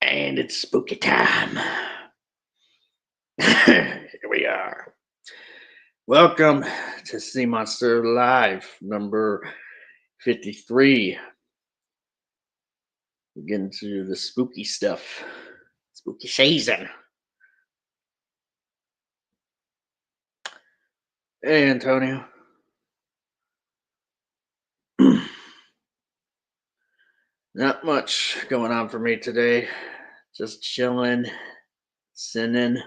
And it's spooky time. Here we are. Welcome to Sea Monster Live, number 53. We're getting to the spooky stuff. Spooky season. Hey, Antonio. Not much going on for me today. Just chilling, sinning.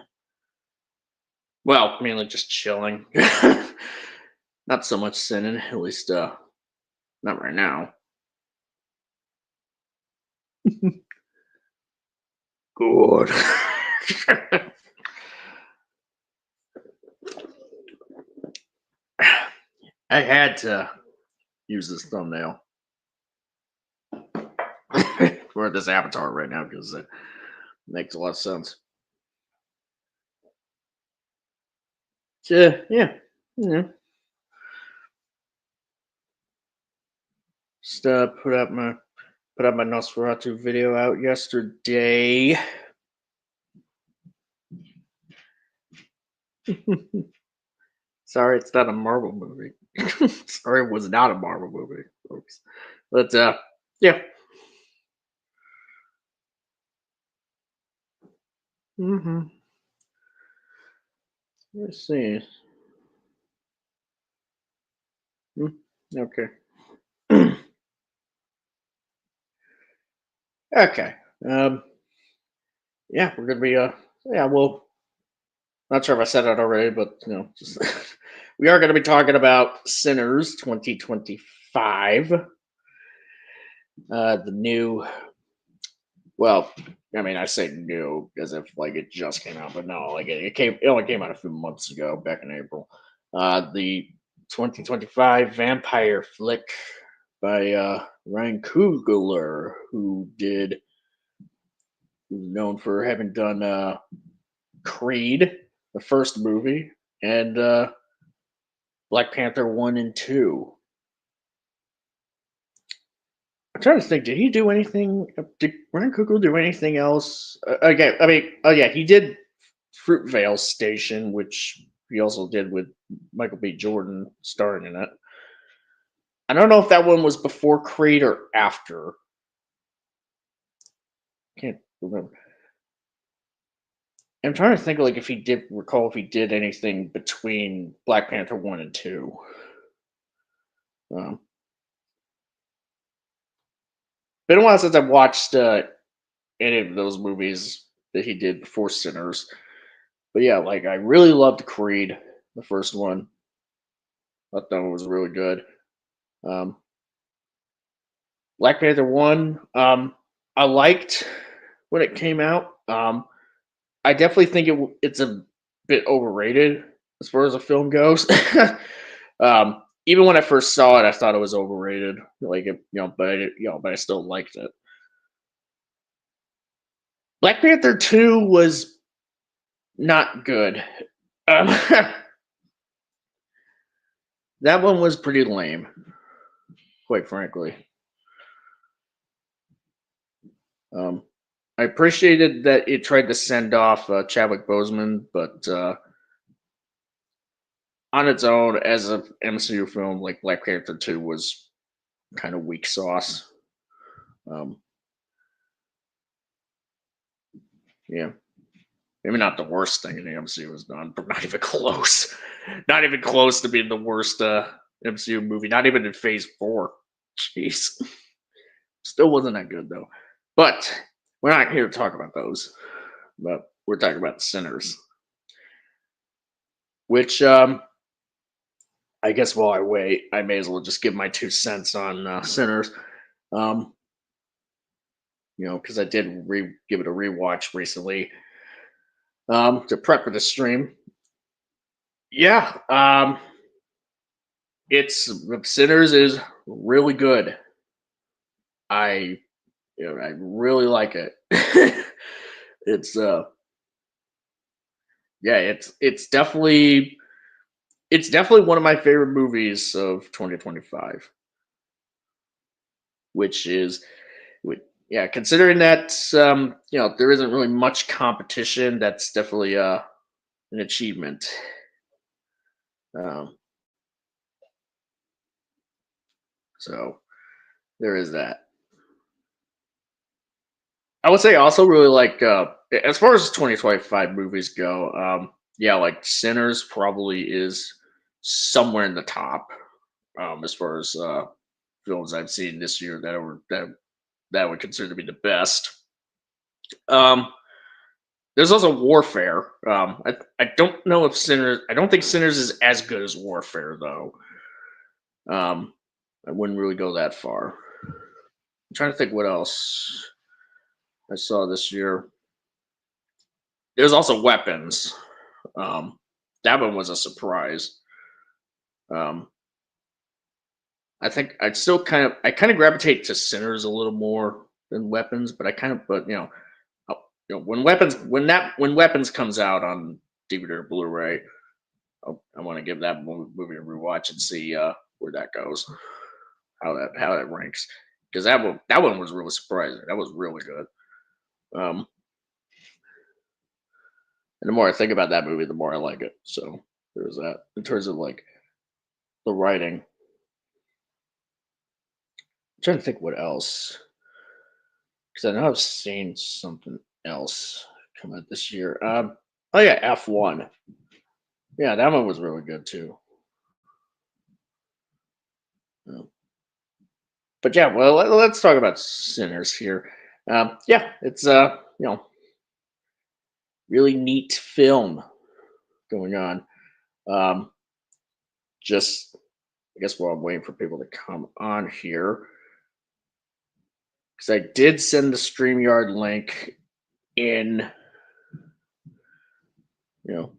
Well, mainly just chilling. Not so much sinning, at least not right now. Good. I had to use this thumbnail for this avatar right now because it makes a lot of sense. So, yeah, yeah. Just put up my Nosferatu video out yesterday. Sorry, it's not a Marvel movie. Sorry, it was not a Marvel movie, folks. But yeah. Mm-hmm. Let's see. Okay. Okay. Um. Yeah, we're gonna be Yeah. Well, not sure if I said it already, but just we are gonna be talking about Sinners 2025. The new. Well, I mean, I say new as if like it just came out, but no, like it only came out a few months ago, back in April. The 2025 vampire flick by Ryan Coogler, who's known for having done Creed, the first movie, and Black Panther 1 and 2. I'm trying to think. Did he do anything? Did Ryan Coogler do anything else? Okay, I mean, oh yeah, he did Fruitvale Station, which he also did with Michael B. Jordan starring in it. I don't know if that one was before Creed or after. Can't remember. I'm trying to think like if he did recall if he did anything between Black Panther 1 and 2. Um, been a while since I've watched any of those movies that he did before Sinners. But yeah, like I really loved Creed, the first one. Thought that one was really good. Um, Black Panther 1, I liked when it came out. I definitely think it's a bit overrated as far as a film goes. Even when I first saw it, I thought it was overrated. Like, but I still liked it. Black Panther 2 was not good. Um, that one was pretty lame, quite frankly. Um, I appreciated that it tried to send off Chadwick Boseman, but on its own, as an MCU film, like Black Panther 2 was kind of weak sauce. Um, yeah, maybe not the worst thing in the MCU has done, but not even close. Not even close to being the worst MCU movie. Not even in Phase 4. Jeez. Still wasn't that good, though. But we're not here to talk about those. But we're talking about Sinners. Which, I guess while I wait, I may as well just give my 2 cents on Sinners. Um, because I did give it a rewatch recently to prep for the stream. Yeah, it's Sinners is really good. I I really like it. It's yeah, it's definitely one of my favorite movies of 2025, which is yeah, considering that there isn't really much competition, that's definitely an achievement. Um, so there is that. I would say I also really like as far as 2025 movies go. Yeah, like Sinners probably is somewhere in the top as far as films I've seen this year that would consider to be the best. Um, there's also Warfare. I don't know if Sinners. I don't think Sinners is as good as Warfare though. Um, I wouldn't really go that far. I'm trying to think what else I saw this year. There's also Weapons. Um, that one was a surprise. Um, I think I kind of gravitate to Sinners a little more than Weapons, but when Weapons comes out on DVD or Blu-ray, I want to give that movie a rewatch and see where that goes, how that ranks, because that one was really surprising. That was really good. Um, and the more I think about that movie, the more I like it. So there's that. In terms of like the writing, I'm trying to think what else, because I know I've seen something else come out this year. Oh yeah, F1. Yeah, that one was really good too. Um, but yeah, well, let's talk about Sinners here. Yeah, it's really neat film going on. Um, just I guess while I'm waiting for people to come on here, because I did send the StreamYard link in, you know,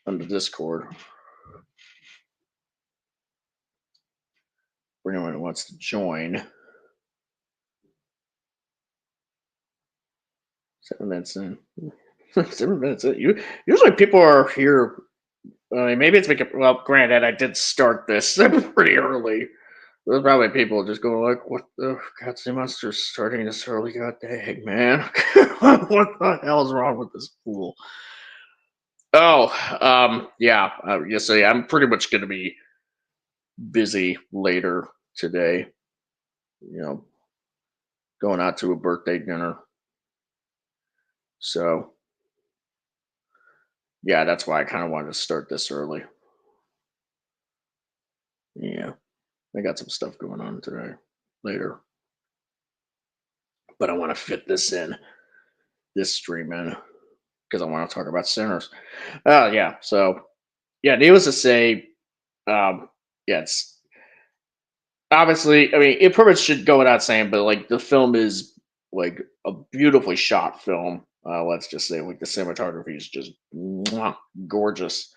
on the Discord for anyone who wants to join. 7 minutes in. 7 minutes in. Usually people are here. Maybe it's because, well, granted, I did start this pretty early. There's probably people just going like, "What the goddamn monster's starting this early? God dang, man! What the hell is wrong with this fool?" Oh, yeah. Yes, I'm pretty much going to be busy later today. You know, going out to a birthday dinner. So yeah, that's why I kind of wanted to start this early. Yeah, I got some stuff going on today later, but I want to fit this stream in because I want to talk about sinners. Yeah. So yeah, needless to say, um, yeah, it's obviously. I mean, it pretty much should go without saying, but like the film is like a beautifully shot film. Let's just say, like the cinematography is just mwah, gorgeous.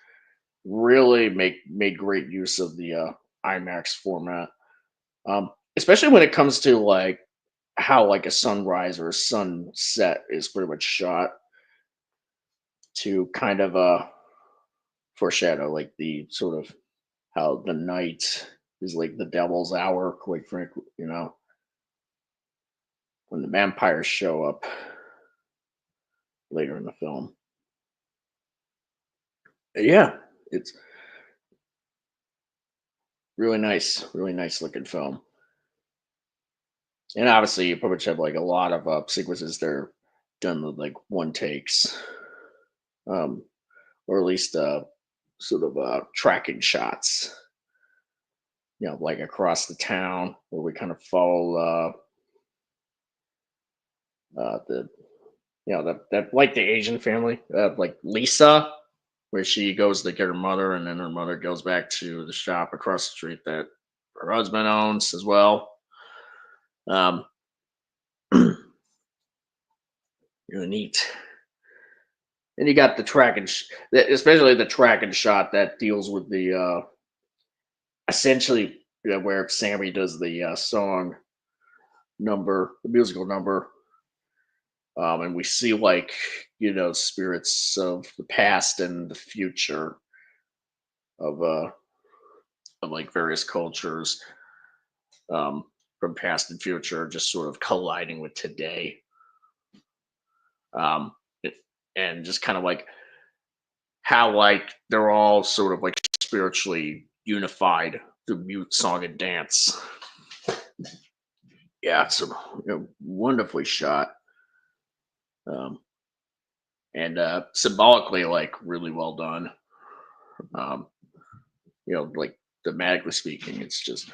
Really made great use of the IMAX format, especially when it comes to like how like a sunrise or a sunset is pretty much shot to kind of foreshadow like the sort of how the night is like the devil's hour, quite frankly, when the vampires show up later in the film. Yeah, it's really nice looking film. And obviously, you pretty much have like a lot of sequences that are done with like one takes, um, or at least sort of tracking shots. Like across the town where we kind of follow the that like the Asian family, like Lisa, where she goes to get her mother, and then her mother goes back to the shop across the street that her husband owns as well. Um, really neat. And you got the especially the track and shot that deals with the essentially where Sammy does the song number, the musical number, and we see like spirits of the past and the future of like various cultures. Um, from past and future just sort of colliding with today. Um, it, and just kind of like how like they're all sort of like spiritually unified through mute song and dance. Yeah, it's wonderfully shot. Um, and symbolically like really well done. Um, like thematically speaking, it's just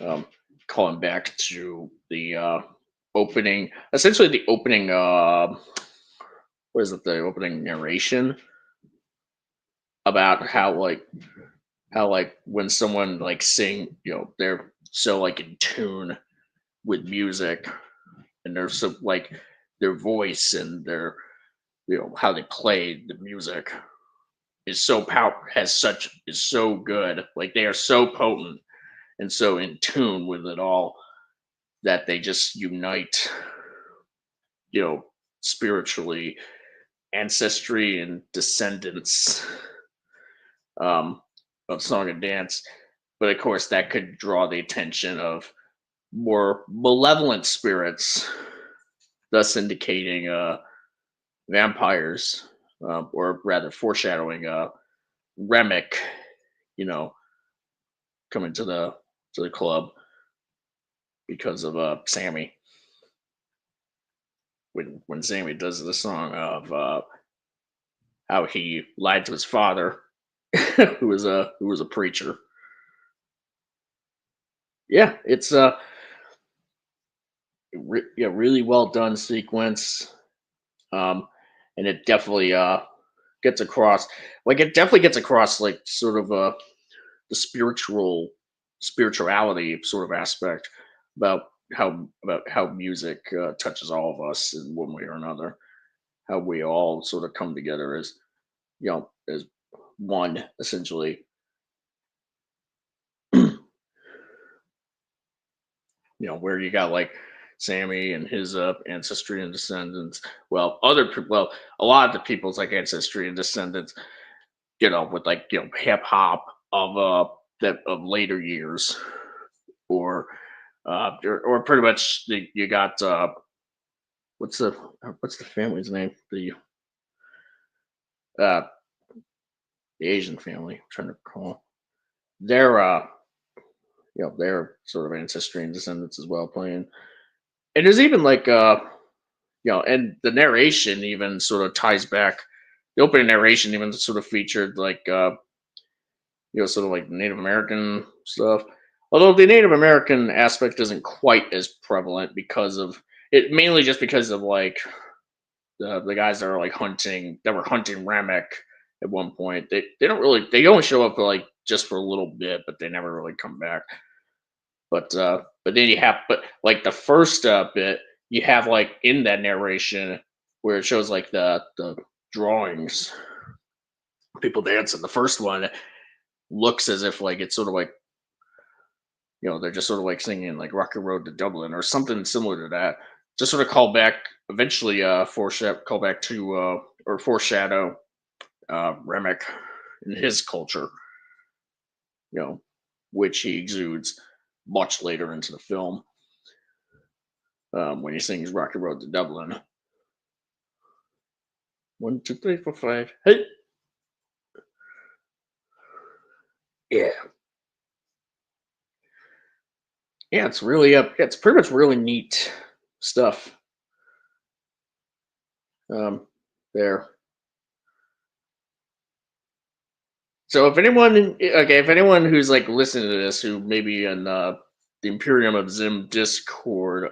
um, calling back to the opening, essentially the opening. What is it? The opening narration about how when someone like sing, they're so like in tune with music, and they're so like their voice and their how they play the music is so is so good. Like they are so potent and so in tune with it all that they just unite, you know, spiritually, ancestry and descendants um, of song and dance. But of course, that could draw the attention of more malevolent spirits, thus indicating vampires, or rather foreshadowing Remick, you know, coming to the club because of Sammy. When Sammy does the song of how he lied to his father, who was a preacher. Yeah, it's yeah, really well done sequence, um, and it definitely gets across, it definitely gets across like sort of the spirituality sort of aspect about how music touches all of us in one way or another, how we all sort of come together as as one essentially. Where you got like Sammy and his ancestry and descendants. Well, a lot of the people's like ancestry and descendants, with like hip hop of that of later years, or or pretty much you got what's the what's the family's name? Uh the Asian family. I'm trying to recall. They're their sort of ancestry and descendants as well playing. And there's even like and the narration even sort of ties back. The opening narration even sort of featured like sort of like Native American stuff. Although the Native American aspect isn't quite as prevalent because of it, mainly just because of like the guys that were hunting Ramek at one point. They only show up for like just for a little bit, but they never really come back. But then but like the first bit, you have like in that narration where it shows like the drawings, people dancing. The first one looks as if like it's sort of like they're just sort of like singing like Rocky Road to Dublin or something similar to that. Just sort of call back eventually call back to or foreshadow Remick and his culture, you know, which he exudes much later into the film when he sings Rocky Road to Dublin. 1, 2, 3, 4, 5. Hey, yeah, yeah. It's really it's pretty much really neat stuff. There. So if anyone who's like listening to this who maybe in the Imperium of Zim Discord,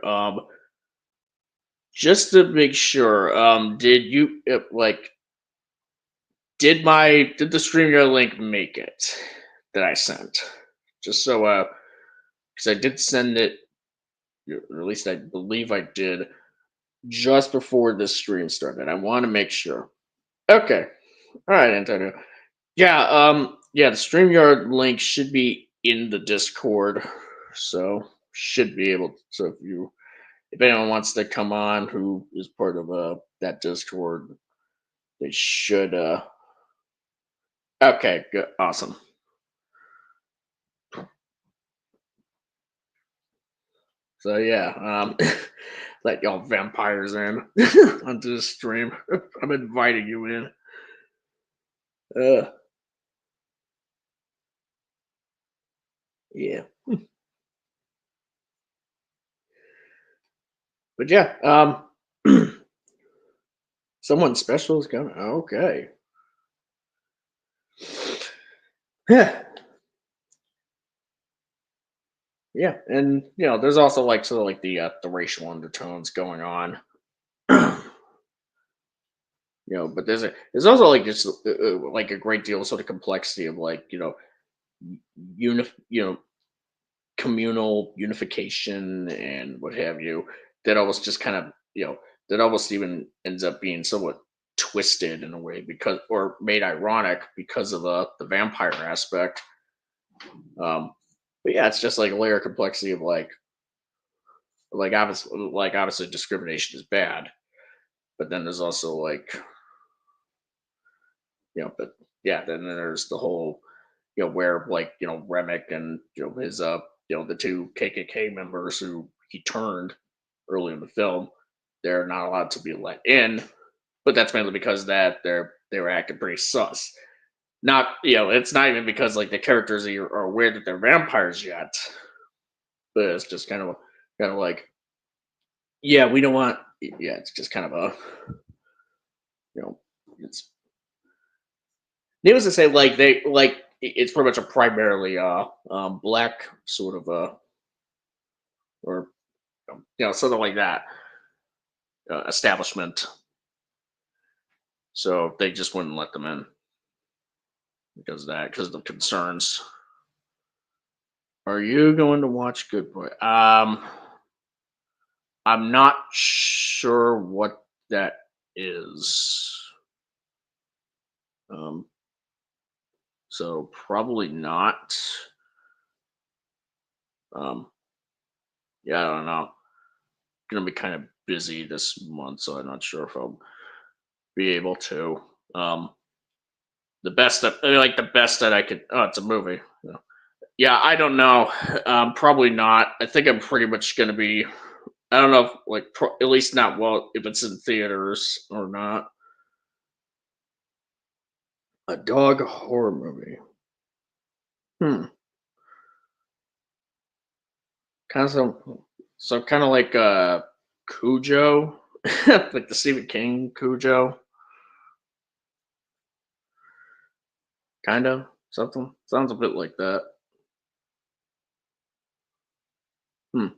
just to make sure, did you did the StreamYard link make it that I sent? Just so because I did send it, or at least I believe I did, just before this stream started. I want to make sure. Okay. All right, Antonio. Yeah, the StreamYard link should be in the Discord. So should be able so if anyone wants to come on who is part of that Discord, they should okay, good, awesome. So yeah, let y'all vampires in onto the stream. I'm inviting you in. Uh, yeah, but yeah, someone special is coming. Okay. Yeah, yeah, and there's also like sort of like the racial undertones going on. But there's also like just like a great deal of sort of complexity of like you know communal unification and what have you, that almost just kind of that almost even ends up being somewhat twisted in a way, because or made ironic because of the vampire aspect. But yeah, it's just like a layer of complexity of like obviously discrimination is bad, but then there's also like but yeah, then there's the whole where like Remick and his the two KKK members who he turned early in the film, they're not allowed to be let in, but that's mainly because that they were acting pretty sus. Not it's not even because like the characters are aware that they're vampires yet, but it's just kind of like yeah, we don't want yeah, it's just kind of a you know it's needless to say, like it's pretty much a primarily black sort of or something like that establishment, so they just wouldn't let them in because of the concerns. Are you going to watch Good Boy? I'm not sure what that is. Um, so probably not. Um, yeah, I don't know. Gonna be kind of busy this month, so I'm not sure if I'll be able to. Um, the best that I could. Oh, it's a movie. Yeah, I don't know. Probably not. I think I'm pretty much gonna be. I don't know if at least not well if it's in theaters or not. A dog horror movie. Hmm. Kind of so kind of like Cujo, like the Stephen King Cujo, kind of something. Sounds a bit like that. Hmm.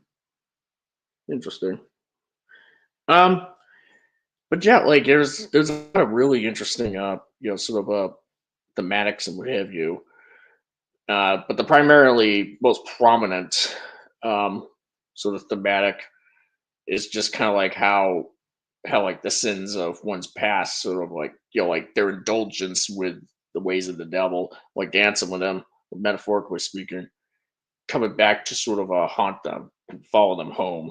Interesting. Um, but yeah, like there's a lot of really interesting sort of thematics and what have you. But the primarily most prominent sort of thematic is just kind of like how like the sins of one's past sort of like like their indulgence with the ways of the devil, like dancing with them, metaphorically speaking, coming back to sort of haunt them and follow them home.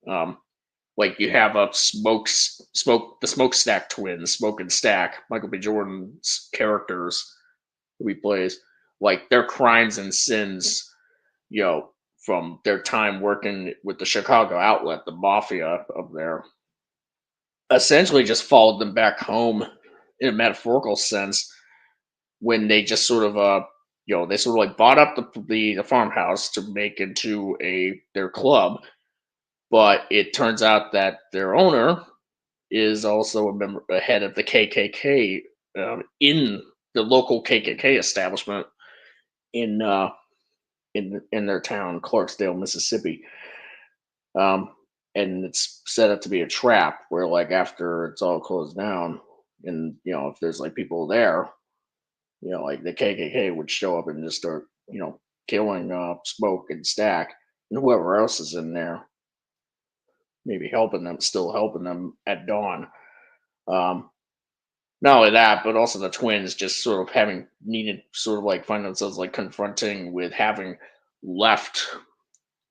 Um, like you have the smokestack twins, Smoke and Stack, Michael B. Jordan's characters who he plays, like their crimes and sins, you know, from their time working with the Chicago outlet, the mafia of there, essentially just followed them back home in a metaphorical sense when they just sort of they sort of like bought up the farmhouse to make into their club, but it turns out that their owner is also a head of the KKK in the local KKK establishment in in their town, Clarksdale, Mississippi. Um, and it's set up to be a trap where, like, after it's all closed down, and if there's like people there, like the KKK would show up and just start, killing Smoke and Stack and whoever else is in there, maybe still helping them at dawn. Um, Not only that, but also the twins just sort of having needed, sort of like find themselves like confronting with having left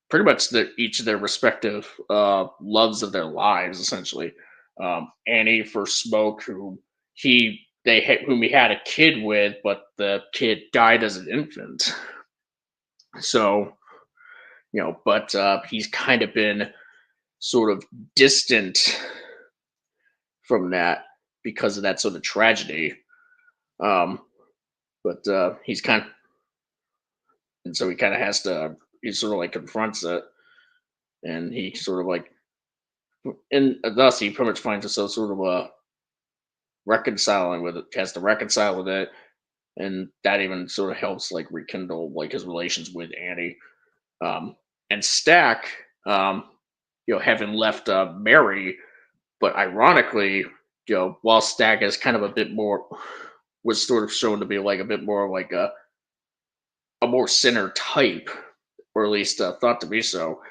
pretty much each of their respective loves of their lives, essentially. Annie for Smoke, whom he had a kid with, but the kid died as an infant. So but he's kind of been sort of distant from that because of that sort of tragedy. Um, but he's kind of, and so he kind of has to, he sort of like confronts it, and he sort of like, and thus he pretty much finds himself sort of reconciling with it, has to reconcile with it, and that even sort of helps like rekindle like his relations with Annie. And Stack, having left Mary, but ironically, while Stack is kind of a bit more, was sort of shown to be like a bit more like a more sinner type, or at least thought to be so.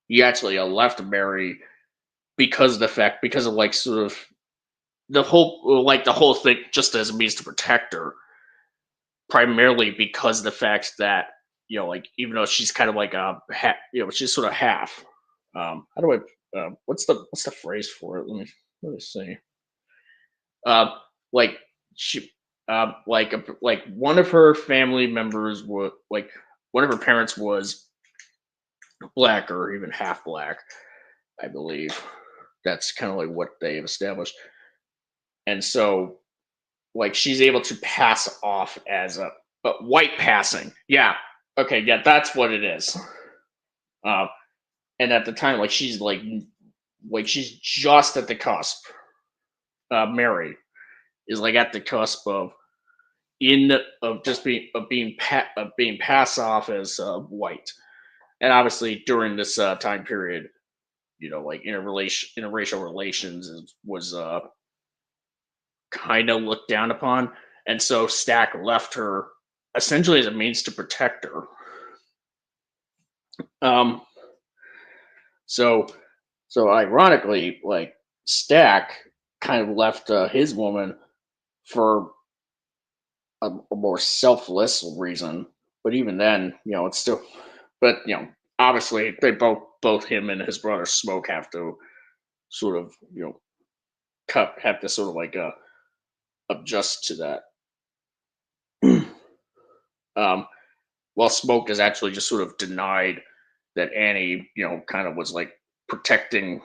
He actually left Mary because of the fact, because of like sort of the whole thing, just as a means to protect her, primarily because of the fact that like even though she's kind of like she's sort of half. How do I? What's the phrase for it? Let me see. Like she, like one of her family members was like one of her parents was black or even half black, I believe. That's kind of like what they've established, and so like she's able to pass off as a but white passing. Yeah. Okay. Yeah, that's what it is. Uh, and at the time, like she's just at the cusp. Mary is like at the cusp of in of just being passed off as white, and obviously during this time period, like interracial relations was kind of looked down upon, and so Stack left her essentially as a means to protect her. Um, so so ironically, like Stack kind of left his woman for a more selfless reason, but even then, it's still, but obviously they both him and his brother Smoke have to sort of cut have to sort of like adjust to that. um, while Smoke is actually just sort of denied that Annie, kind of was like protecting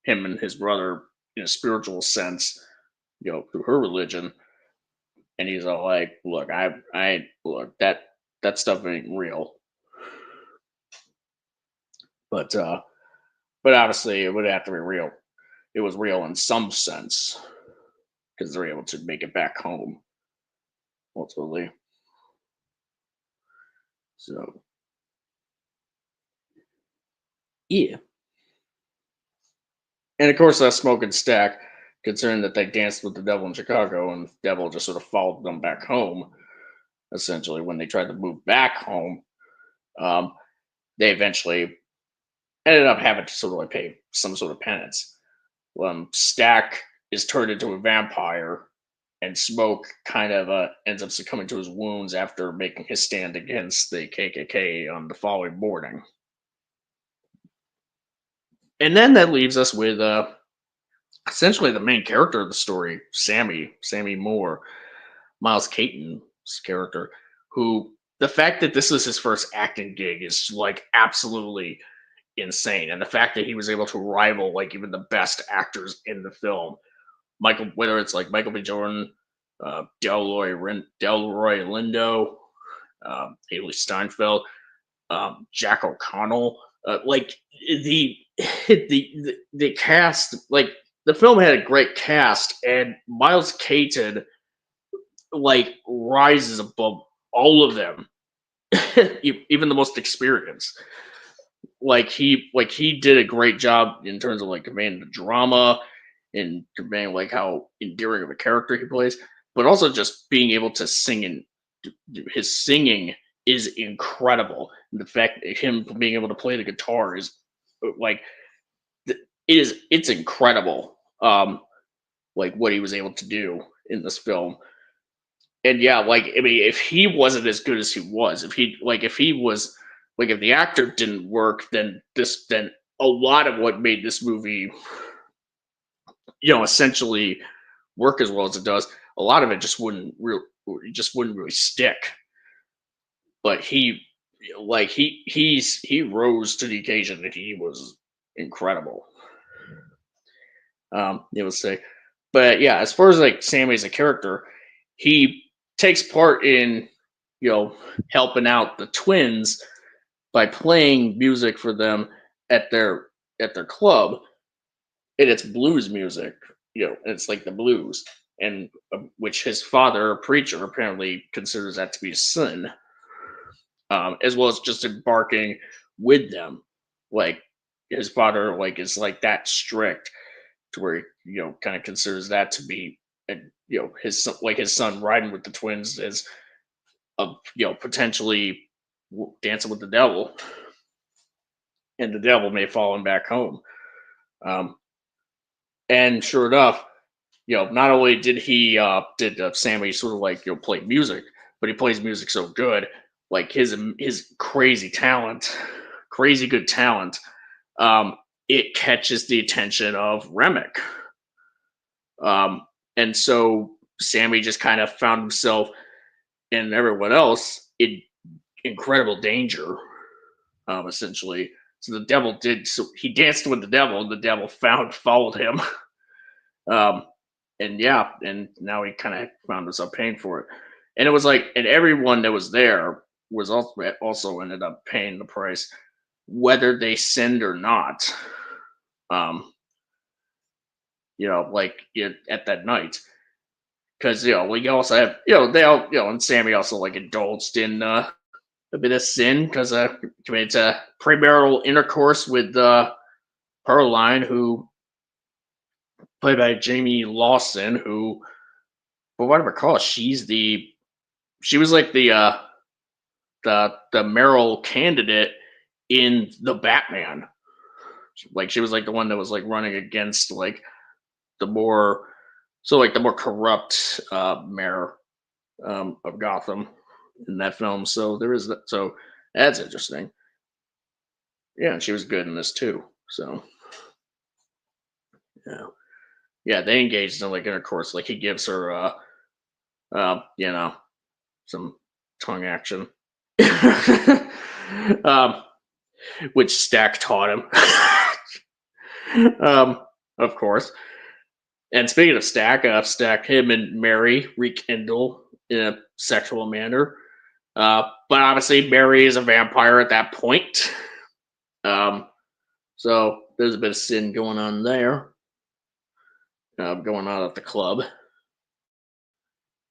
him and his brother in a spiritual sense, through her religion. And he's all like, "Look, look that stuff ain't real." But obviously, it would have to be real. It was real in some sense because they're able to make it back home ultimately. So yeah, and of course, that Smoke and Stack, concerned that they danced with the devil in Chicago, and the devil just sort of followed them back home. Essentially, when they tried to move back home, um, they eventually ended up having to sort of like pay some sort of penance. Stack is turned into a vampire, and Smoke kind of ends up succumbing to his wounds after making his stand against the KKK on the following morning. And then that leaves us with essentially the main character of the story, Sammy Moore, Miles Caton's character, who the fact that this is his first acting gig is like absolutely insane, and the fact that he was able to rival like even the best actors in the film, whether it's like Michael B. Jordan, Delroy Lindo, Haley Steinfeld, Jack O'Connell, like the the cast, like the film had a great cast, and Miles Caton like rises above all of them, even the most experienced. Like he did a great job in terms of like conveying the drama and conveying like how endearing of a character he plays, but also just being able to sing, and his singing is incredible. And the fact that him being able to play the guitar is like it's incredible. Like what he was able to do in this film. And yeah, like I mean, if he wasn't as good as he was, if he was like if the actor didn't work, then a lot of what made this movie, essentially work as well as it does, a lot of it just wouldn't really stick. But like he rose to the occasion and he was incredible. It was say, but yeah, as far as like Sammy as a character, he takes part in helping out the twins by playing music for them at their club, and it's blues music. It's like the blues, and which his father, a preacher, apparently considers that to be a sin, as well as just embarking with them. Like his father, like is like that strict to where kind of considers that to be, and his son riding with the twins as a potentially dancing with the devil, and the devil may follow him back home. Um, and sure enough, not only did Sammy sort of like play music, but he plays music so good, like his crazy talent, crazy good talent. Um, it catches the attention of Remick, um, and so Sammy just kind of found himself and everyone else in incredible danger, essentially. So the devil did. So he danced with the devil, and the devil followed him. Um, and yeah, and now he kind of found himself paying for it. And it was like, and everyone that was there was also ended up paying the price, whether they sinned or not. Um, like at that night, because we also have they all and Sammy also like indulged in a bit of sin because committed premarital intercourse with Pearline, who played by Jamie Lawson, who, for what I recall, she was like the mayoral candidate in the Batman. Like she was like the one that was like running against like the more like the more corrupt mayor of Gotham in that film. So there is that. So that's interesting. Yeah, and she was good in this too. So yeah, yeah, they engaged in like intercourse. Like he gives her some tongue action. um, which Stack taught him. Of course. And speaking of Stack, him and Mary rekindle in a sexual manner. But obviously, Mary is a vampire at that point. Um, so there's a bit of sin going on there, going on at the club.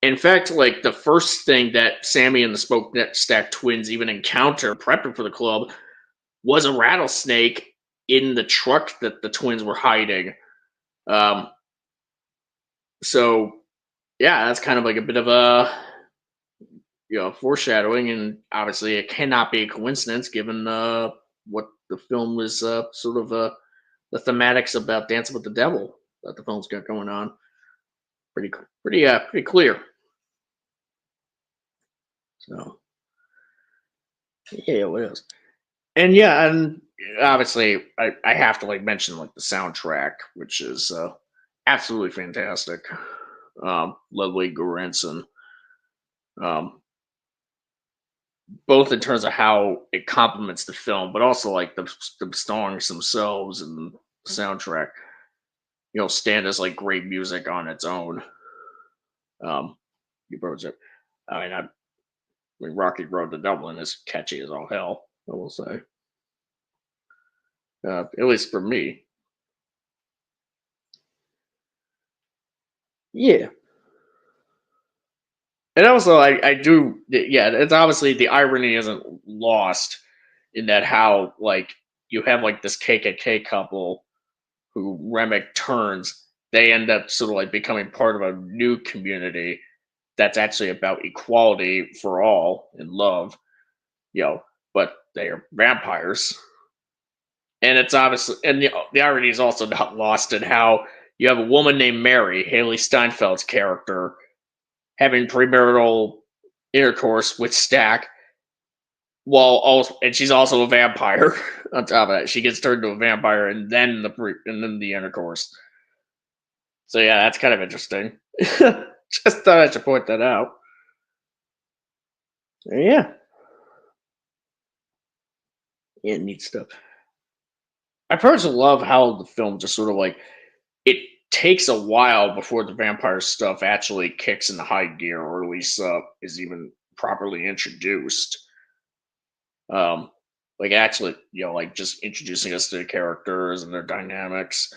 In fact, like the first thing that Sammy and the Smokestack twins even encounter prepping for the club was a rattlesnake in the truck that the twins were hiding. Um, so yeah, that's kind of like a bit of a foreshadowing, and obviously it cannot be a coincidence given what the film was sort of the thematics about Dancing with the Devil that the film's got going on. Pretty clear. So yeah, what else? And yeah, and obviously I have to like mention like the soundtrack, which is absolutely fantastic. Ludwig Göransson, um, both in terms of how it complements the film, but also like the songs themselves and the soundtrack, stand as like great music on its own. Um, you brought it. I mean, Rocky Road to Dublin is catchy as all hell. I will say, at least for me. Yeah, and also I do. Yeah, it's obviously the irony isn't lost in that how like you have like this KKK couple who Remick turns, they end up sort of like becoming part of a new community that's actually about equality for all and love, but they are vampires. And it's obviously, and the irony is also not lost in how you have a woman named Mary, Haley Steinfeld's character, having premarital intercourse with Stack, while also, and she's also a vampire. On top of that, she gets turned into a vampire, and then the intercourse. So yeah, that's kind of interesting. Just thought I should point that out. Yeah. Yeah, neat stuff. I personally love how the film just sort of like it takes a while before the vampire stuff actually kicks into high gear, or at least is even properly introduced. Um, like actually, like just introducing us to the characters and their dynamics,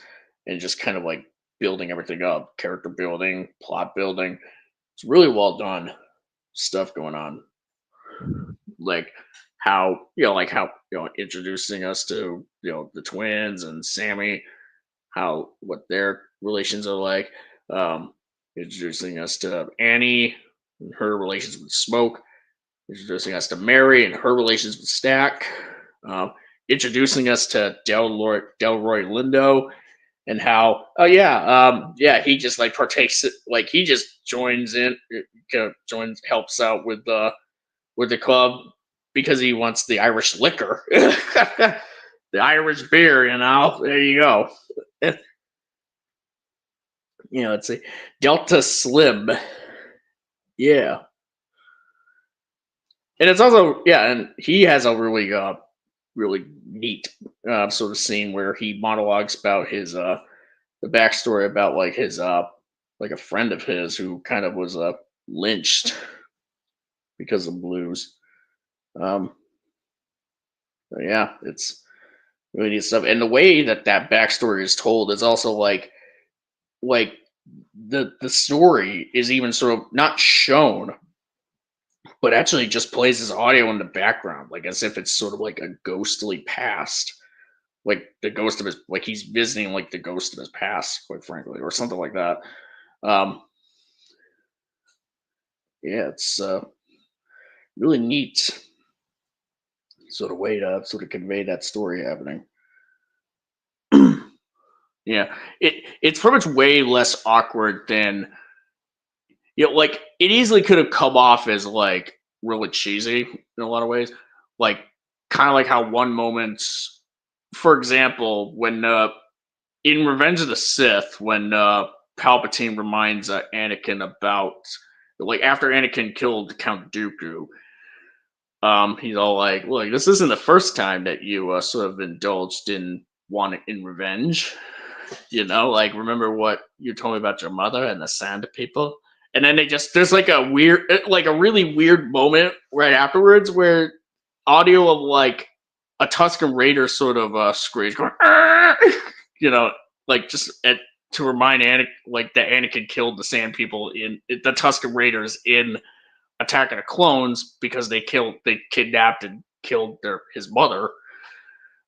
and just kind of like building everything up, character building, plot building. It's really well done stuff going on. Like how introducing us to the twins and Sammy, how what their relations are like, um, introducing us to Annie and her relations with Smoke, introducing us to Mary and her relations with Stack, um, introducing us to Delroy Lindo, and how he just like partakes like he just joins in, joins helps out with the club because he wants the Irish liquor, the Irish beer. There you go. It's a Delta Slim. Yeah, and it's also and he has a really neat sort of scene where he monologues about his the backstory about like his like a friend of his who kind of was lynched because of blues. Um, so yeah, it's really neat stuff, and the way that that backstory is told is also like the story is even sort of not shown, but actually just plays his audio in the background, like as if it's sort of like a ghostly past, like the ghost of his, like he's visiting like the ghost of his past, quite frankly, or something like that. Um, yeah, it's really neat sort of way to sort of convey that story happening. Yeah, it's pretty much way less awkward than like it easily could have come off as like really cheesy in a lot of ways, like kind of like how one moment, for example, when in Revenge of the Sith, when Palpatine reminds Anakin about like after Anakin killed Count Dooku, he's all like, "Look, this isn't the first time that you sort of indulged in wanting in revenge. Like remember what you told me about your mother and the Sand People." And then there's like a weird, like a really weird moment right afterwards where audio of like a Tusken Raider sort of screech going, "Arr!" you know, like to remind Anakin, like that Anakin killed the Sand People the Tusken Raiders in Attack of the Clones because they kidnapped and killed his mother.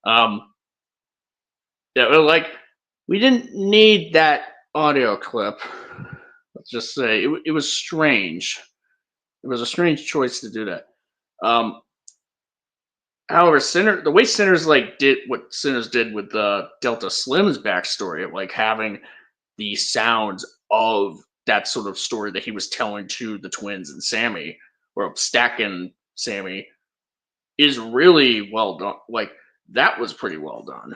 Um, yeah, like we didn't need that audio clip. Let's just say it was strange. It was a strange choice to do that. Um, However, the way Sinners like did what Sinners did with Delta Slim's backstory, of like having the sounds of that sort of story that he was telling to the twins and Sammy, or Stack and Sammy, is really well done. Like that was pretty well done,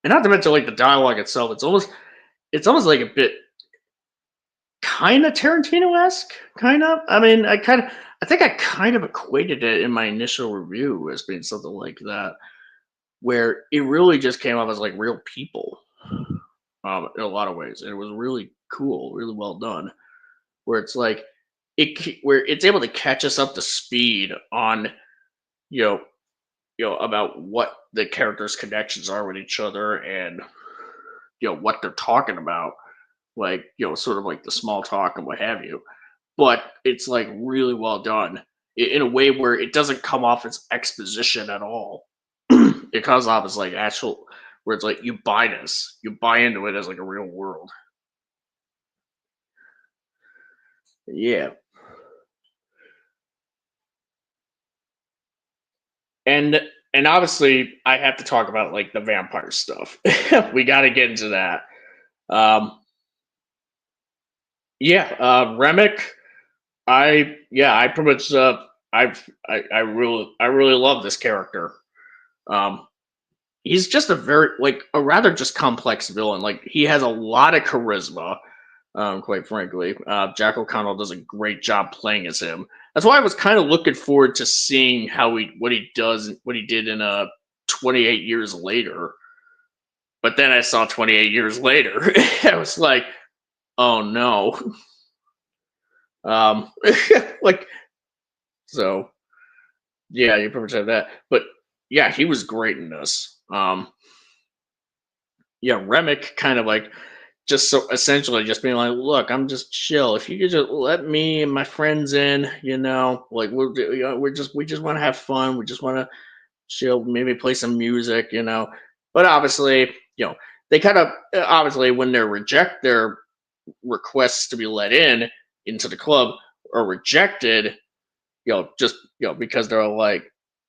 and not to mention like the dialogue itself. It's almost like a bit kind of Tarantino esque, kind of. I mean, I think I kind of equated it in my initial review as being something like that, where it really just came off as like real people, in a lot of ways, and it was really cool, really well done. Where it's like where it's able to catch us up to speed on you know about what the characters' connections are with each other, and what they're talking about, like sort of like the small talk and what have you. But it's like really well done in a way where it doesn't come off as exposition at all. It comes off as like actual, where it's like you buy into it as like a real world. Yeah, and and obviously I have to talk about like the vampire stuff. We got to get into that. Um, yeah, Remick. I pretty much I really love this character. Um, he's just a rather just complex villain. Like he has a lot of charisma. Quite frankly, Jack O'Connell does a great job playing as him. That's why I was kind of looking forward to seeing how he what he did in 28 years later. But then I saw 28 years later, I was like, oh no, um, like so. Yeah, you pretty much have that. But yeah, he was great in this. Yeah, Remick kind of like just so essentially just being like, look, I'm just chill. If you could just let me and my friends in, like we just want to have fun. We just want to chill, maybe play some music, But obviously, they kind of obviously when they reject their requests to be let in into the club are rejected, just because they're like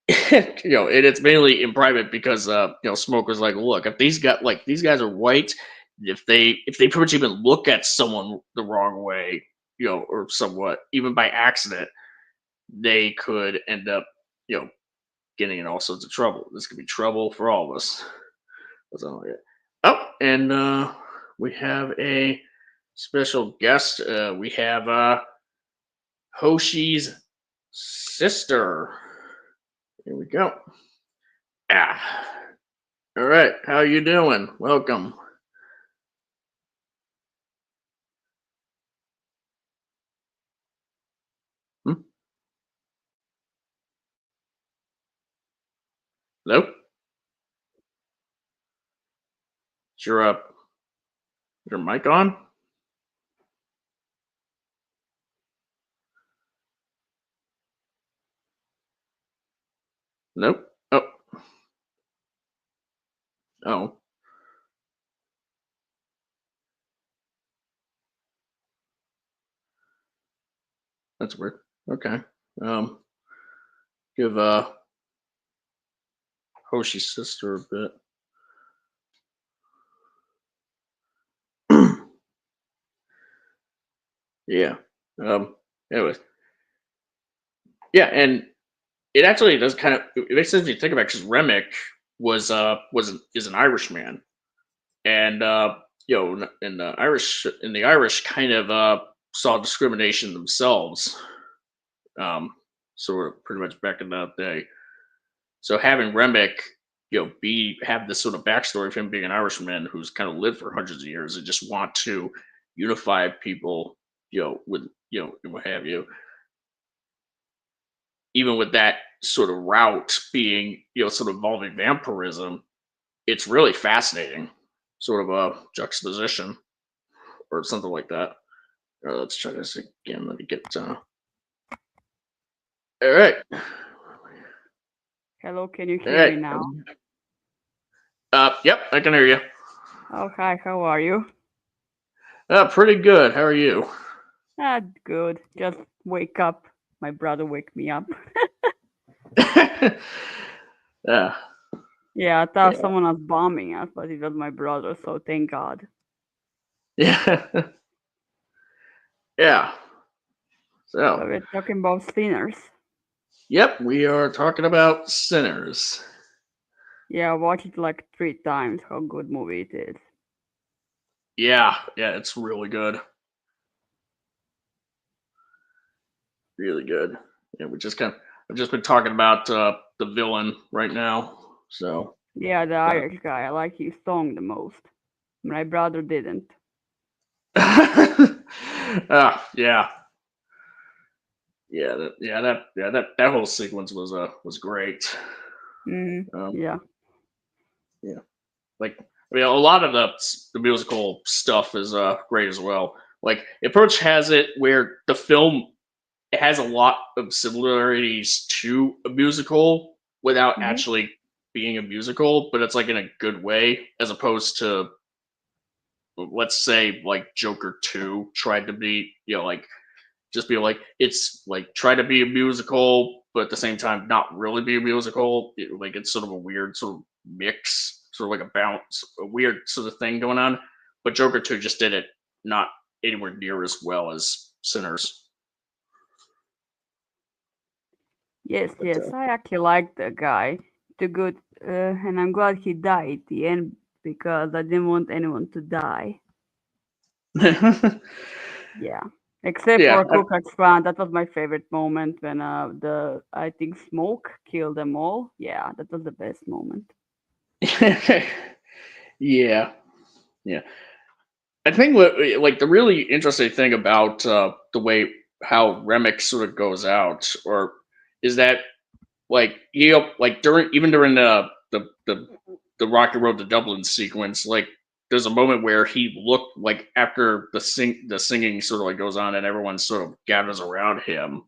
and it's mainly in private because Smoke was like, look, if these guys are white, if they pretty much even look at someone the wrong way, or somewhat, even by accident, they could end up, getting in all sorts of trouble. This could be trouble for all of us. So, yeah. Oh, and we have a special guest. We have Hoshi's sister. Here we go. Ah. All right. How you doing? Welcome. Hmm? Hello? Is your mic on? Nope. Oh. Oh. That's weird. Okay. Um give Hoshi's sister a bit. Yeah. Um anyways. Yeah, and it actually does kind of it makes sense when you think about it because Remick is an Irishman. And in the Irish kind of saw discrimination themselves, um, sort of pretty much back in that day. So having Remick, be have this sort of backstory of him being an Irishman who's kind of lived for hundreds of years and just want to unify people, with and what have you. Even with that sort of route being, sort of involving vampirism, it's really fascinating, sort of a juxtaposition or something like that. Let's try this again. Let me get. All right. Hello, can you All hear right. me now? Yep, I can hear you. Oh, hi, how are you? Pretty good. How are you? Ah, good. Just wake up. My brother wake me up. Yeah. Yeah, I thought Yeah. someone was bombing us, but it was my brother, so thank God. Yeah. Yeah. So So, we're talking about sinners. yep, we are talking about Sinners. Yeah, I watched it like 3 times. How good movie it is. Yeah. Yeah, it's really good. Really good. Yeah, I've just been talking about the villain right now. So, Yeah, the uh, Irish guy. I like his song the most. My brother didn't. yeah. That whole sequence was great. Um, Yeah. yeah, like a lot of the musical stuff is great as well. Like Approach has it where the film has a lot of similarities to a musical without Mm-hmm. actually being a musical, but it's like in a good way, as opposed to let's say like Joker 2 tried to be, like just be like it's like try to be a musical, but at the same time not really be a musical. Like it's sort of a weird sort of mix, sort of like a bounce, a weird sort of thing going on. But Joker 2 just did it not anywhere near as well as Sinners. Yes, But yes. I actually like the guy. The good, and I'm glad he died at the end because I didn't want anyone to die. Yeah. Except Yeah, for Ku Klux Klan, that was my favorite moment when the I think smoke killed them all. Yeah, that was the best moment. yeah, yeah. I think what like the really interesting thing about the way how Remick sort of goes out, or is that like like during the Rocky Road to Dublin sequence, like there's a moment where he looked like after the singing sort of like goes on and everyone sort of gathers around him,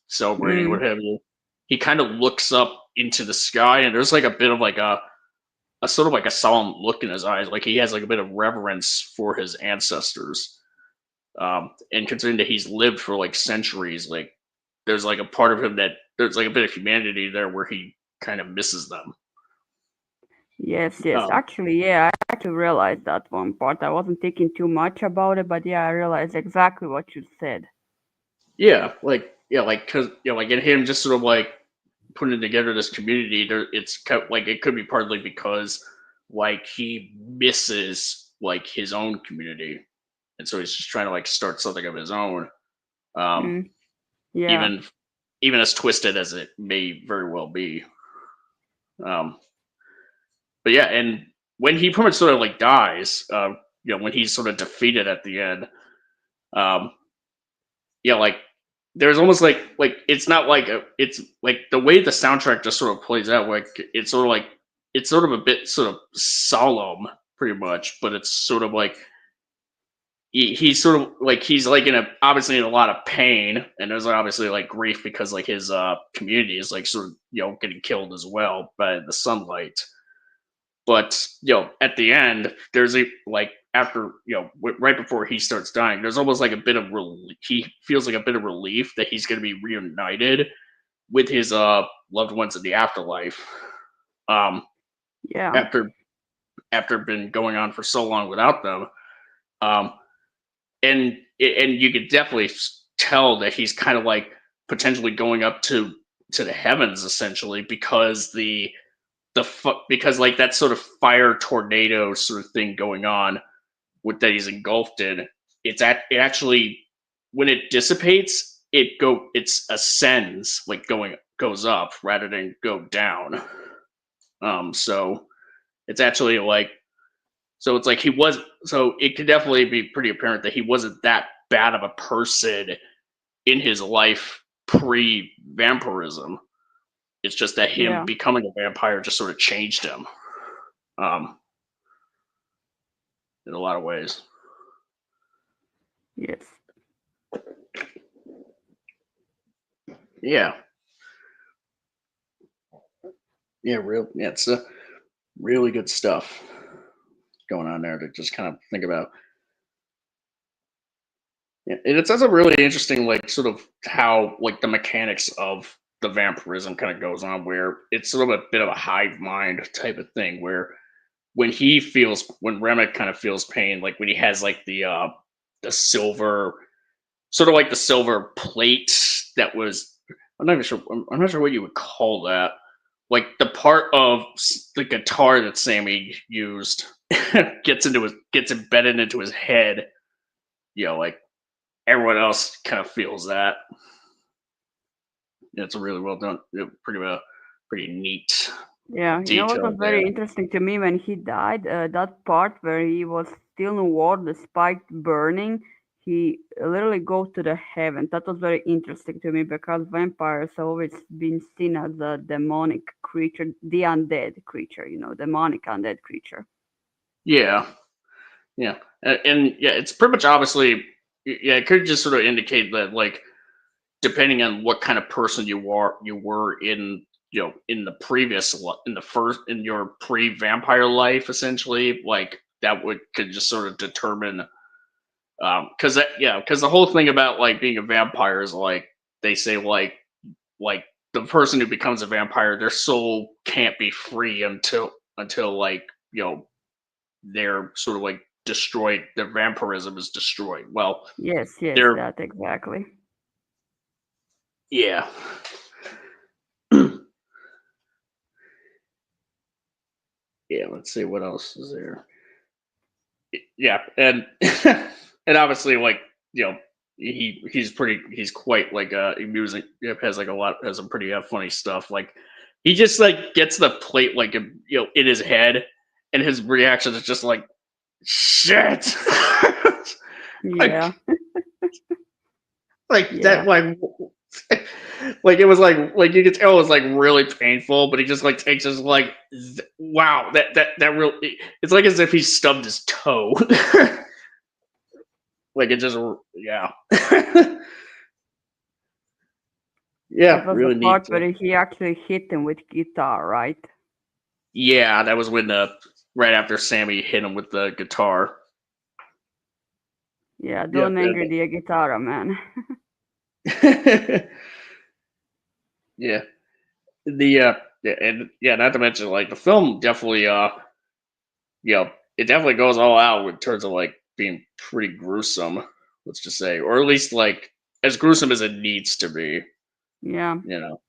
celebrating Mm. what have you. He kind of looks up into the sky and there's like a bit of like a sort of like a solemn look in his eyes, like he has like a bit of reverence for his ancestors. And considering that he's lived for like centuries, like there's like a part of him that there's like a bit of humanity there where he kind of misses them. Yes, yes. Um, Actually, yeah, I actually realized that one part. I wasn't thinking too much about it, but yeah, I realized exactly what you said. like because like in him just sort of like putting together this community, there like it could be partly because like he misses like his own community, and so he's just trying to like start something of his own. Um, Mm. Yeah. even even as twisted as it may very well be. Um, but yeah, and when he pretty much sort of like dies, when he's sort of defeated at the end, um, like there's almost like it's not like it's like the way the soundtrack just sort of plays out, like it's sort of a bit sort of solemn, pretty much, but it's sort of like he's sort of like he's like in a obviously in a lot of pain, and there's obviously like grief because like his community is like sort of getting killed as well by the sunlight. But at the end, there's a like after right before he starts dying, there's almost like a bit of relief. He feels like a bit of relief that he's going to be reunited with his loved ones in the afterlife. Um, Yeah. after been going on for so long without them, um, and you could definitely tell that he's kind of like potentially going up to the heavens essentially because because like that sort of fire tornado sort of thing going on with that he's engulfed in, it actually when it dissipates, it ascends like goes up rather than go down. So it's actually like so it's like he was so it could definitely be pretty apparent that he wasn't that bad of a person in his life pre vampirism. It's just that him Yeah. becoming a vampire just sort of changed him. Um, in a lot of ways. Yes. Yeah, yeah, it's really good stuff going on there to just kind of think about. Yeah, and it's also really interesting, like sort of how like the mechanics of the vampirism kind of goes on, where it's sort of a bit of a hive mind type of thing, where when Remick kind of feels pain, like when he has like the silver sort of like the silver plate that was I'm not sure what you would call that. Like the part of the guitar that Sammy used gets embedded into his head. Like everyone else kind of feels that. It's a really well done, pretty neat Yeah. You know what was detail there. very interesting to me when he died? That part where he was still in war, the spike burning. He literally goes to the heaven. That was very interesting to me because vampires have always been seen as a demonic creature, the undead creature, demonic undead creature. Yeah, yeah, and yeah, it's pretty much obviously yeah. It could just sort of indicate that like depending on what kind of person you were in in the in the first in your pre-vampire life essentially like that would could just sort of determine because because the whole thing about like being a vampire is like they say like the person who becomes a vampire their soul can't be free until like they're sort of like destroyed, their vampirism is destroyed. Well, Yes, yes, they're that exactly. yeah. Yeah, let's see what else is there. Yeah, and and obviously, like, he's quite like amusing. Has like a lot has some pretty funny stuff. Like he just like gets the plate like in his head, and his reaction is just like shit. Yeah, like like yeah. that like it was like you could tell it was like really painful, but he just like takes his like wow that real it's like as if he stubbed his toe. Like it just yeah. That Yeah, was the really neat. part where he actually hit him with guitar, right? Yeah, that was when right after Sammy hit him with the guitar. Yeah, Yep. don't angry the guitar, man. Yeah. The yeah, and yeah, not to mention like the film definitely you know, it definitely goes all out in terms of like being pretty gruesome, let's just say. Or at least like as gruesome as it needs to be, Yeah, you know.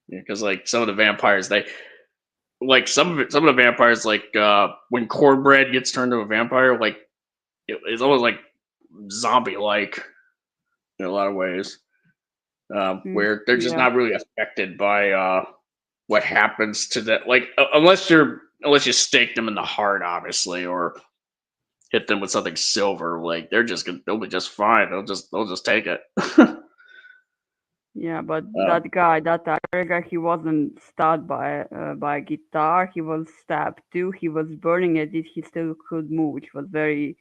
Because like some of the vampires they like some of the vampires like when cornbread gets turned into a vampire, like it's almost like zombie like in a lot of ways. Where they're just yeah, not really affected by what happens to that. Like unless you stake them in the heart, obviously, or hit them with something silver. Like they'll be just fine. They'll just take it. yeah. But um, that guy, that actor guy, he wasn't stabbed by a guitar. He was stabbed too. He was burning it. He still could move, which was very,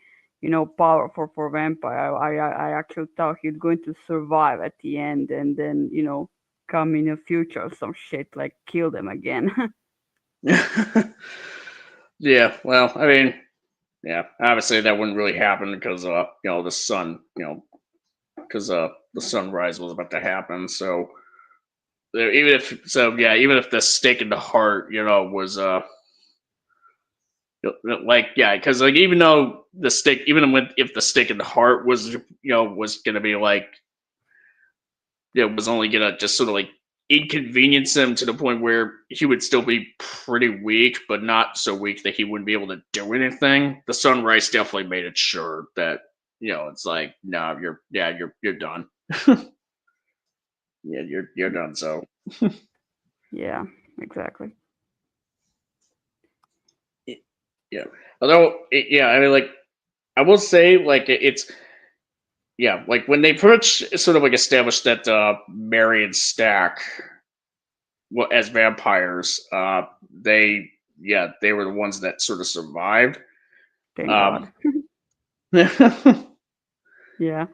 powerful for vampire. I actually thought he's going to survive at the end, and then come in the future or some shit like kill them again. yeah. Well, I mean, yeah. Obviously, that wouldn't really happen because the sun, because the sunrise was about to happen. So even if the stake in the heart, was like yeah, because like even though the stick, even when if the stick in the heart was was gonna be like it was only gonna just sort of like inconvenience him to the point where he would still be pretty weak, but not so weak that he wouldn't be able to do anything. The sunrise definitely made it sure that it's like no, you're done. Yeah, you're done. So Yeah, exactly. yeah, although yeah, I mean like I will say like it's yeah, like when they pretty much sort of like established that Mary and Stack as vampires, they were the ones that sort of survived. Thank Um, God. yeah, Yeah.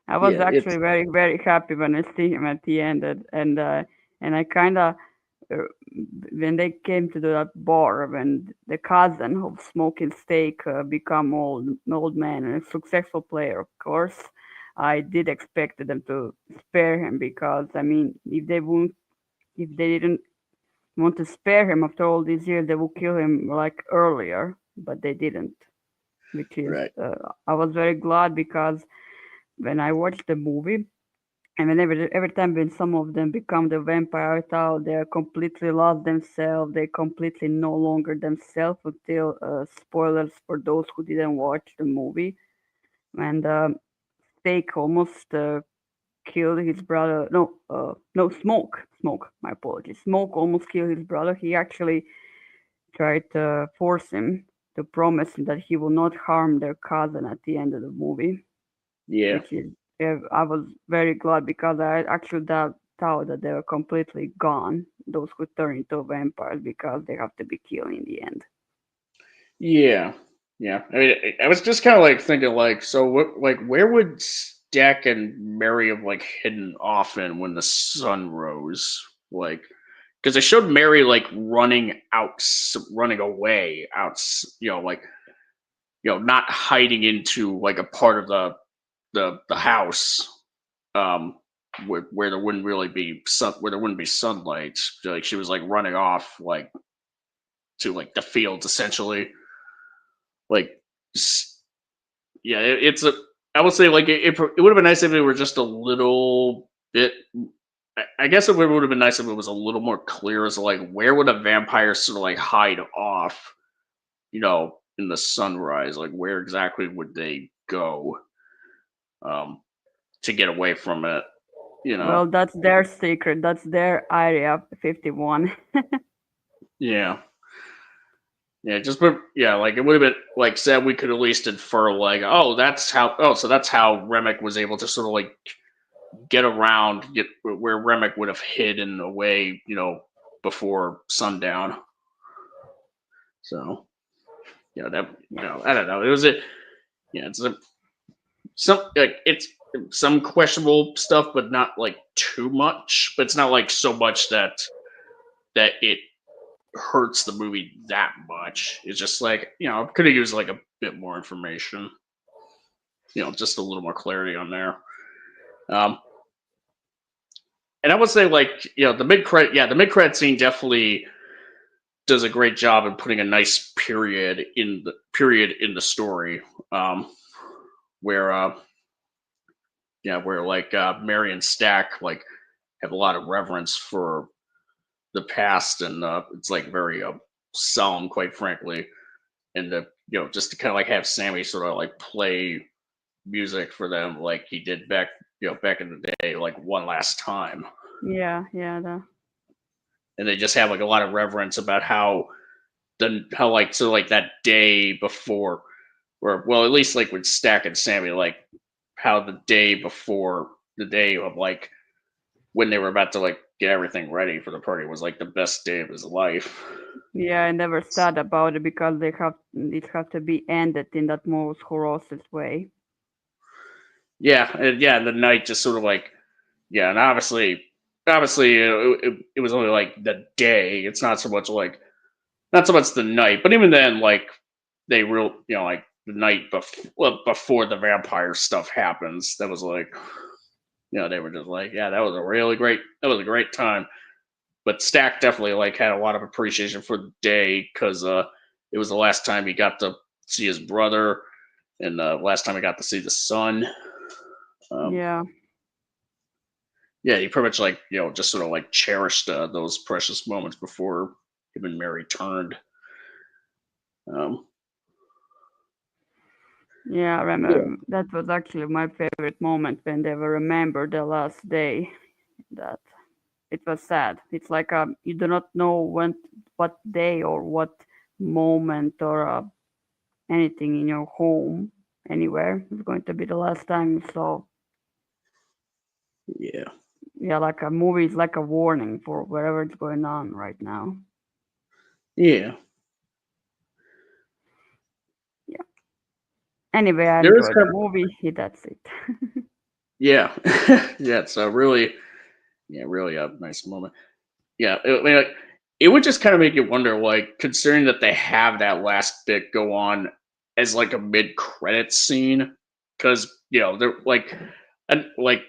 I was it's actually very, very happy when I see him at the end, and I kind of uh, when they came to that bar when the cousin of Smoking Steak become old man and a successful player, of course. I did expect them to spare him because I mean, if they didn't want to spare him after all these years, they would kill him like earlier, but they didn't. Which is, right. I was very glad because when I watched the movie, and whenever every time when some of them become the vampire, I thought they completely lost themselves. They completely no longer themselves until spoilers for those who didn't watch the movie. And Steak almost killed his brother. No, no, Smoke. Smoke. My apologies. Smoke almost killed his brother. He actually tried to force him to promise him that he will not harm their cousin at the end of the movie, Yeah, which is I was very glad because I actually thought that they were completely gone. Those who turn into vampires because they have to be killed in the end. yeah, yeah. I mean, I was just kind of like thinking, like, so what, like, where would Stack and Mary have like hidden off in when the sun rose? Like, because they showed Mary like running away out, like not hiding into like a part of the house, um, where there wouldn't really be where there wouldn't be sunlight. Like she was like running off like to like the fields essentially. Like yeah, it's a. I would say like it would have been nice if it were just a little bit. I guess it would have been nice if it was a little more clear as to like where would a vampire sort of like hide off, in the sunrise? Like, where exactly would they go um, to get away from it? You know? Well, that's their secret. That's their area 51. Yeah. Yeah, just but yeah, like it would have been like said we could at least infer like, oh, so that's how Remick was able to sort of like get around, get where Remick would have hidden away, before sundown. So that Yeah. I don't know. It was it's some like it's some questionable stuff, but not like too much. But it's not like so much that it hurts the movie that much. It's just like could have used like a bit more information. Just a little more clarity on there. Um, and I would say like the mid credit scene definitely does a great job in putting a nice period in the story, where where like Mary and Stack like have a lot of reverence for the past, and it's like very solemn, quite frankly, and just to kind of like have Sammy sort of like play music for them like he did back in the day, like one last time, Yeah, yeah, and they just have like a lot of reverence about how like so like that day before, or well at least like with Stack and Sammy, like how the day before, the day of like when they were about to like get everything ready for the party was like the best day of his life. yeah. I never thought about it because it have to be ended in that most horrendous way. And the night just sort of like and obviously it was only like the day. It's not so much the night, but even then, like like the night before the vampire stuff happens, that was like, they were just like, yeah, that was a great time. But Stack definitely like had a lot of appreciation for the day because it was the last time he got to see his brother, and last time he got to see the sun. Um, Yeah, yeah, he pretty much like just sort of like cherished those precious moments before him and Mary turned. Um, yeah. I yeah, remember that was actually my favorite moment when they were remember the last day. That it was sad. It's like you do not know what day or what moment or anything in your home anywhere is going to be the last time you saw. yeah, Yeah, like a movie is like a warning for whatever is going on right now. yeah. Yeah. Anyway, I There is enjoyed the kind of movie. That's it. yeah, yeah. It's a really really a nice moment. Yeah, I mean, like, it would just kind of make you wonder, like, considering that they have that last bit go on as like a mid-credit scene, because they're like, and like,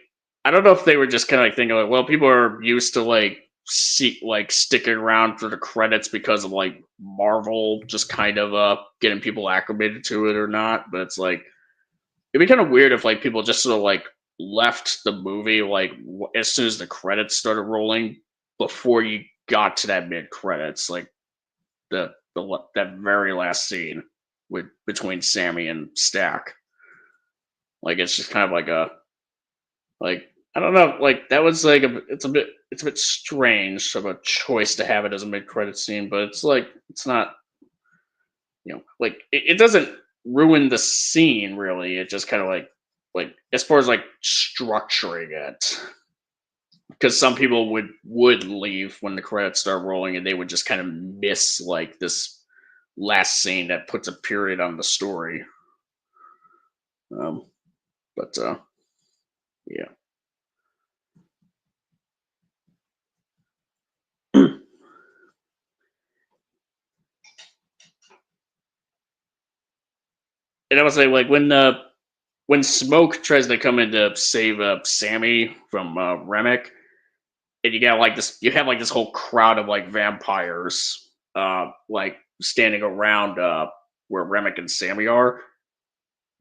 I don't know if they were just kind of like thinking, like, well, people are used to like sticking around for the credits because of like Marvel just kind of getting people acclimated to it or not, but it's like it'd be kind of weird if like people just sort of like left the movie like as soon as the credits started rolling before you got to that mid credits, like that very last scene with between Sammy and Stack. Like it's just kind of like a like I don't know, like that was like it's a bit strange of a choice to have it as a mid credit scene, but it's like it's not like it doesn't ruin the scene really. It just kind of like as far as like structuring it, because some people would leave when the credits start rolling and they would just kind of miss like this last scene that puts a period on the story. Um, but yeah, and I would say like when Smoke tries to come in to save Sammy from Remick, and you have like this whole crowd of like vampires like standing around where Remick and Sammy are.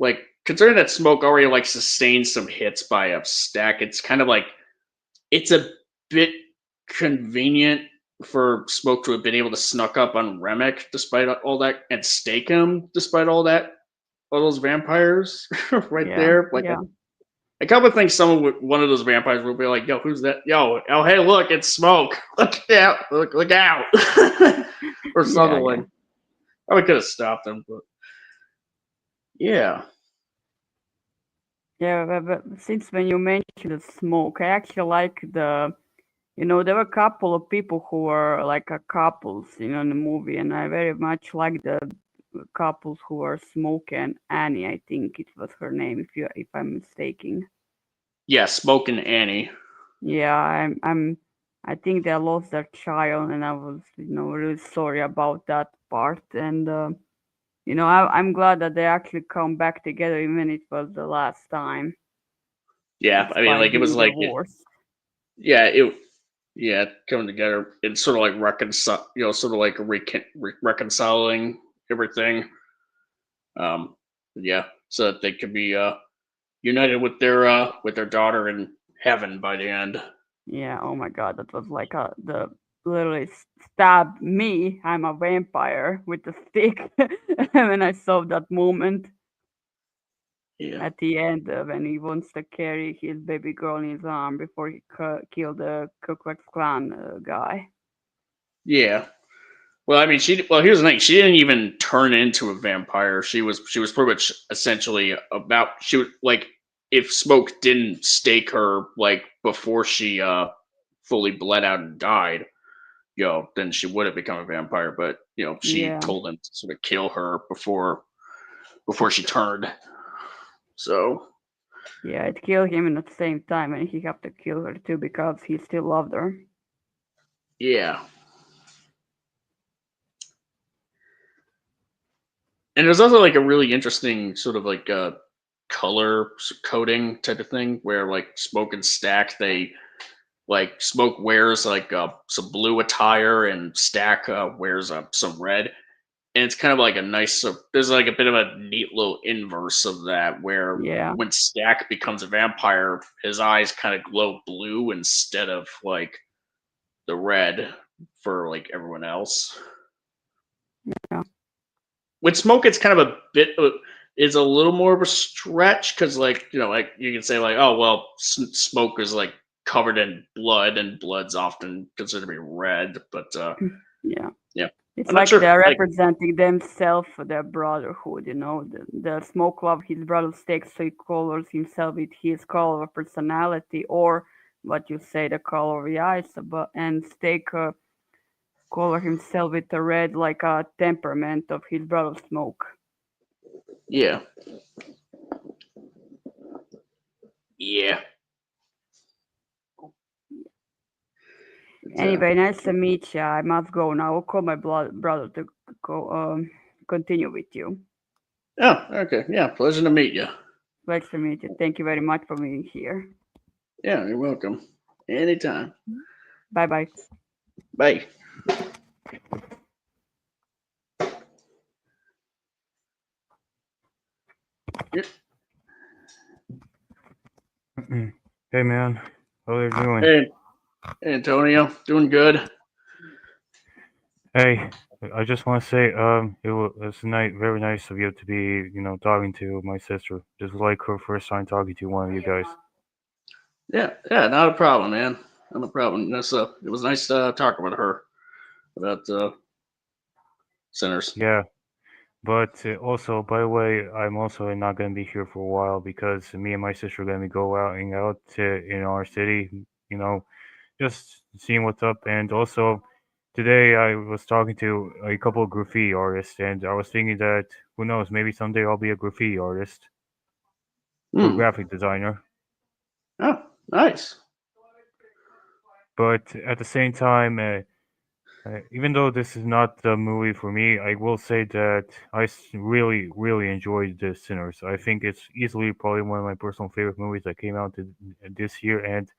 Like considering that Smoke already like sustained some hits by a Stack, it's kind of like it's a bit convenient for Smoke to have been able to snuck up on Remick despite all that and stake him despite all those vampires right Yeah, there. Like yeah, I kind of think one of those vampires will be like, "Yo, who's that? Yo, oh hey, look, it's Smoke. Look out, look out," or yeah, something yeah. like. I could have stopped him, but yeah, Yeah, but since when you mentioned the smoke, I actually like there were a couple of people who were like a couples, in the movie, and I very much like the couples who were Smoke and Annie. I think it was her name, if I'm mistaken. yeah, Smoke and Annie. Yeah, I think they lost their child, and I was, really sorry about that part. And I'm glad that they actually come back together, even it was the last time, Yeah, I mean, despite like it was being like divorced. yeah, yeah, coming together. It's sort of like sort of like reconciling everything. Um, yeah, so that they could be united with their daughter in heaven by the end. Yeah, oh my god, that was like the literally stabbed me. I'm a vampire with a stick when I saw that moment Yeah, at the end when he wants to carry his baby girl in his arm before he killed the Ku Klux Klan guy. yeah. Well, I mean, here's the thing. She didn't even turn into a vampire. She was pretty much essentially about she was like if Smoke didn't stake her like before she fully bled out and died, then she would have become a vampire. But she Yeah, told him to sort of kill her before she turned. So yeah, it killed him at the same time, and he had to kill her too because he still loved her. yeah, and there's also like a really interesting sort of like color coding type of thing where like Smoke and Stack like Smoke wears like some blue attire and Stack wears some red, and it's kind of like a nice. There's like a bit of a neat little inverse of that where Yeah, when Stack becomes a vampire, his eyes kind of glow blue instead of like the red for like everyone else. yeah, With Smoke, it's kind of a bit. It's a little more of a stretch because, like like you can say, like, oh well, Smoke is like covered in blood, and blood's often considered to be red. But yeah. yeah, It's I'm not like sure. they're Like, representing themselves, their brotherhood. The Smoke love his brother stakes, so he colors himself with his color of personality, or what you say, the color of the eyes. But and Stake color himself with the red, like a temperament of his brother Smoke. yeah, yeah. It's, Anyway, nice to meet you. I must go now. I'll call my brother to go continue with you. oh, okay. Yeah, pleasure to meet you. Pleasure to meet you. Thank you very much for being here. Yeah, you're welcome. Anytime. Bye bye. Bye. Hey man, how are you doing? Hey, hey, Antonio, doing good. Hey, I just want to say, it's very nice of you to be, talking to my sister. This was like her first time talking to one of you guys. Yeah, yeah, not a problem, man. Not a problem. It was nice talking with her about sinners. Yeah, but also, by the way, I'm also not gonna be here for a while because me and my sister are gonna be going out in our city, you know, just seeing what's up. And also, today I was talking to a couple of graffiti artists, and I was thinking that who knows, maybe someday I'll be a graffiti artist or Hmm. graphic designer. Oh, nice. But at the same time, even though this is not the movie for me, I will say that really, really enjoyed The Sinners. I think it's easily probably one of my personal favorite movies that came out this year, and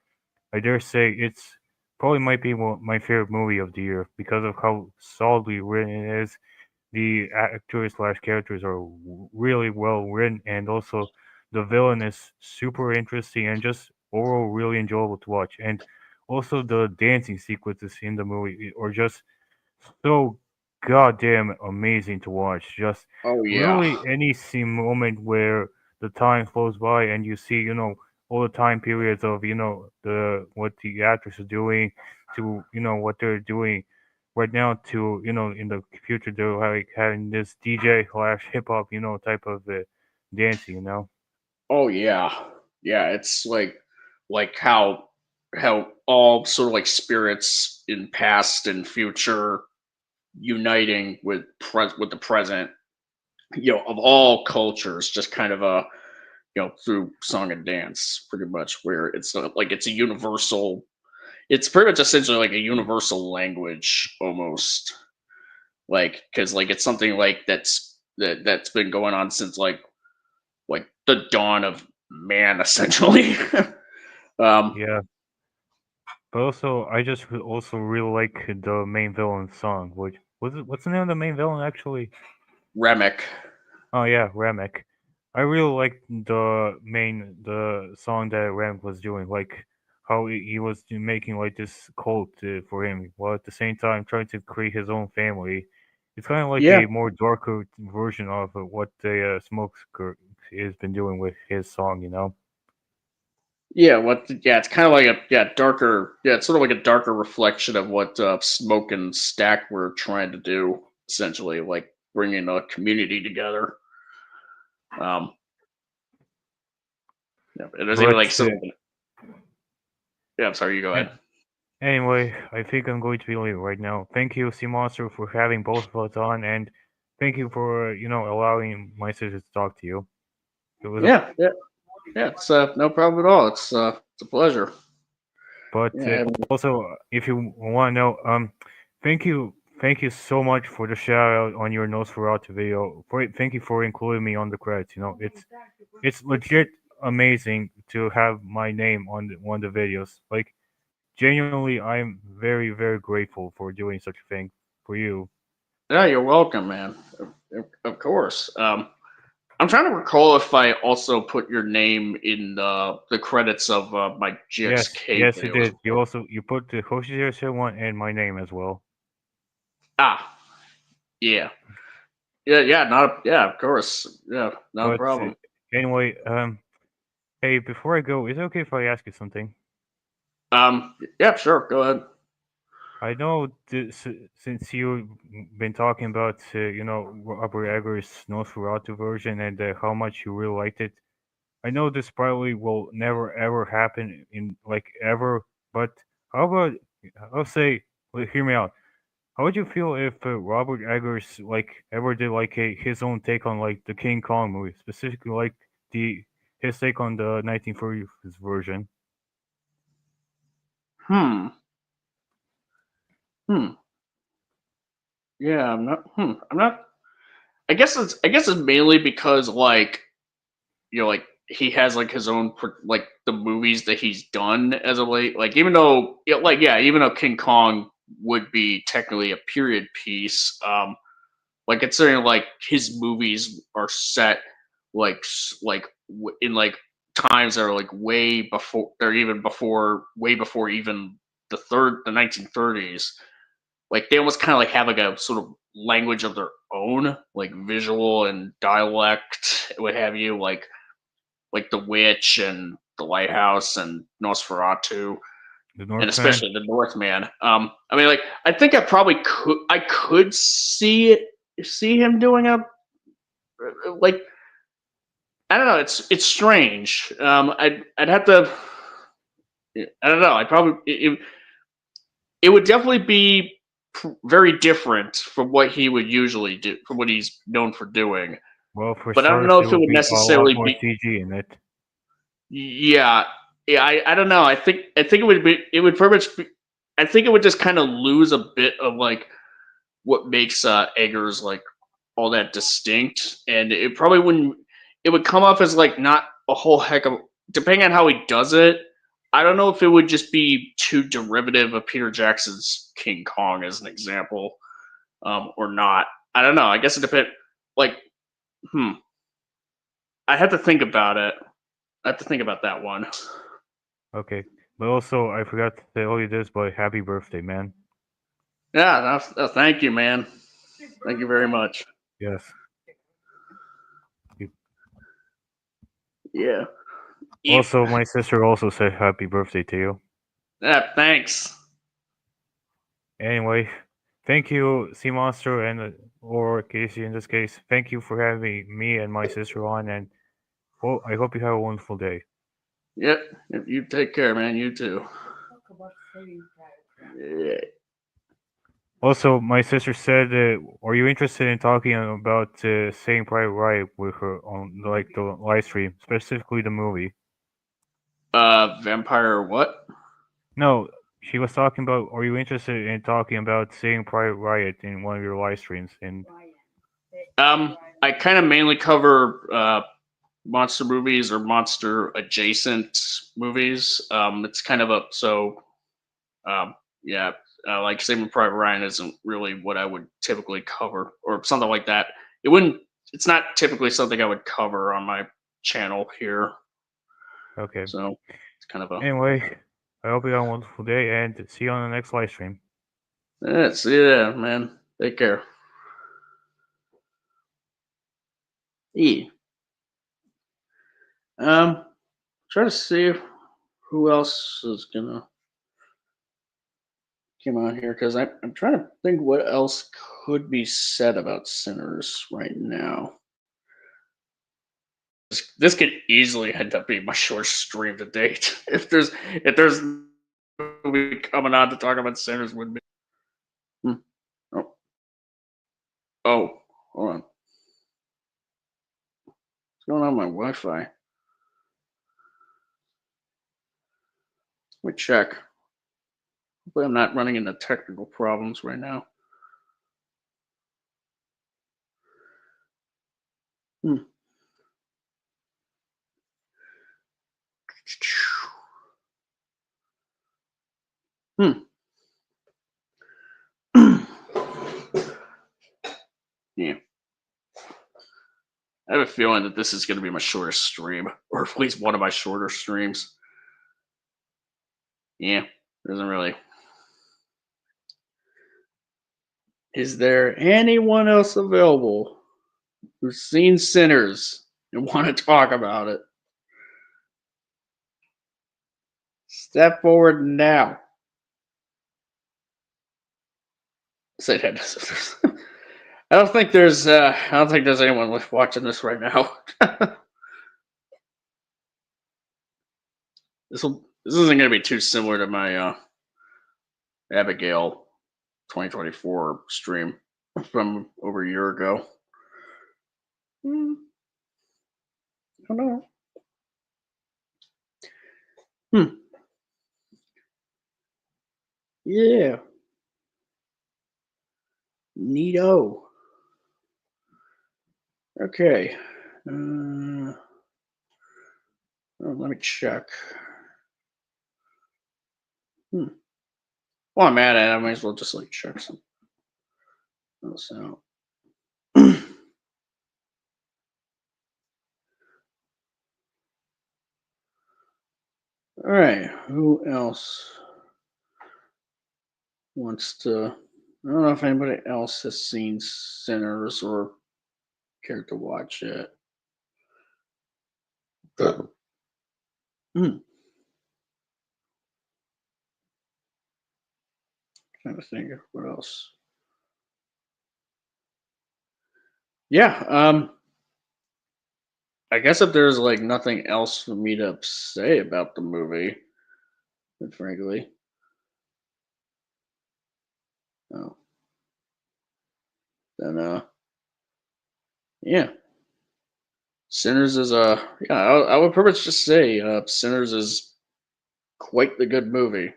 I dare say it's probably might be my favorite movie of the year because of how solidly written it is. The actors slash characters are really well written, and also the villain is super interesting and just overall really enjoyable to watch. And also the dancing sequences in the movie are just so goddamn amazing to watch. Just Oh yeah. literally any scene moment where the time flows by and you see, all the time periods of, the what the actors are doing to, what they're doing right now to, in the future they're like having this DJ slash hip hop, type of dancing. Oh yeah. Yeah, it's like how all sort of like spirits in past and future uniting with the present, of all cultures, just kind of through song and dance, pretty much, where it's a universal. It's pretty much essentially like a universal language almost, like because like it's something like that's been going on since like the dawn of man, essentially. um, Yeah. But also I just also really like the main villain song, which what's the name of the main villain actually? Remick. Oh yeah, Ramek. I really like the song that Ramek was doing, like how he was making like this cult for him, while at the same time trying to create his own family. It's kind of like Yeah, a more darker version of what the Smoke has been doing with his song. yeah. Yeah, it's kind of like a darker. Yeah, it's sort of like a darker reflection of what Smoke and Stack were trying to do, essentially, like bringing a community together. Um, yeah, and there's even But like sort of yeah. I'm sorry, you go uh, ahead. anyway, I think I'm going to be leaving right now. Thank you, Sea Monster, for having both of us on, and thank you for allowing my sister to talk to you. It was a Yeah, yeah, yeah. It's no problem at all. It's a pleasure. But Yeah, also, if you want to know, thank thank you so much for the shout out on your Nosferatu video. Thank you for including me on the credits. It's legit amazing to have my name on one of the videos. Like, genuinely, I'm very, very grateful for doing such a thing for you. yeah. You're welcome, man. Of course. I'm trying to recall if I also put your name in the credits of my Yes, GXK yes, you videos. did. You put the Hoshi one and my name as well. Ah, yeah, yeah, yeah. Yeah, of course. Yeah, not a But problem. anyway, hey, before I go, is it okay if I ask you something? Yeah, sure. Go ahead. I know this, since you've been talking about, Robert Eggers' Nosferatu version and how much you really liked it. I know this probably will never ever happen in like ever, but how about I'll say, well, hear me out. How would you feel if Robert Eggers like ever did like his own take on like the King Kong movie, specifically like the his take on the 1930s version? Hmm. Hmm. Yeah, I'm not. I'm not. I guess it's mainly because like he has like his own like the movies that he's done as of late. Like even though even though King Kong would be technically a period piece, like considering like his movies are set in like times that are like way before they're even before way before even the 1930s. Like they almost kind of like have like a sort of language of their own, like visual and dialect, what have you, like The Witch and The Lighthouse and Nosferatu, The and Northman. especially The Northman. I mean, like I think I could see him doing a like I don't know. It's strange. I'd have to. I don't know. I probably it would definitely be very different from what he would usually do, from what he's known for doing. Well, for But I don't starters, know it if it will would be a lot necessarily more be. CG in it. Yeah, yeah. I don't know. I think it would be. It would pretty much. I think it would just kind of lose a bit of like what makes Eggers like all that distinct, and it probably wouldn't. It would come off as like not a whole heck of. Depending on how he does it, I don't know if it would just be too derivative of Peter Jackson's King Kong as an example, or not. I don't know. I guess it depends. Like, hmm. I have to think about it. I have to think about that one. Okay. But also, I forgot to tell you this, but happy birthday, man. Yeah, thank you, man. Thank you very much. Yes. You- Yeah. Yep. Also, my sister also said happy birthday to you. Yeah, thanks. Anyway, thank you, Sea Monster, and or Casey in this case. Thank you for having me and my sister on, and well, I hope you have a wonderful day. Yep. You take care, man. You too. Yeah. Also, my sister said, "Are you interested in talking about Saving Private Ryan with her on like the live stream, specifically the movie?" Vampire what? No, she was talking about, "Are you interested in talking about Saving Private Riot in one of your live streams?" And I kind of mainly cover monster movies or monster adjacent movies. It's kind of yeah, like Saving Private Ryan isn't really what I would typically cover or something like that. It wouldn't. It's not typically something I would cover on my channel here. okay. So it's kind of a. Anyway, I hope you have a wonderful day and see you on the next live stream. See ya, man. Take care. E. Try to see who else is gonna come on here because I'm trying to think what else could be said about Sinners right now. This could easily end up being my short stream to date. If there's movie coming on to talk about Sinners with me. Hmm. Oh, oh, hold on. What's going on with my Wi-Fi? Let me check. Hopefully, I'm not running into technical problems right now. Hmm. Hmm. Yeah. I have a feeling that this is going to be my shortest stream, or at least one of my shorter streams. Yeah, doesn't really. Is there anyone else available who's seen Sinners and want to talk about it? Step forward now. Say that. I don't think there's. I don't think there's anyone watching this right now. This isn't going to be too similar to my Abigail 2024 stream from over a year ago. I don't know. Hmm. Yeah. Neato. Okay. Let me check. Well, I'm at it. I might as well just like check some else out. All right. Who else wants to? I don't know if anybody else has seen Sinners or cared to watch it. Hmm. Trying to think of what else. Yeah. I guess if there's like nothing else for me to say about the movie, frankly, oh, then yeah, Sinners is yeah. I would pretty much just say Sinners is quite the good movie,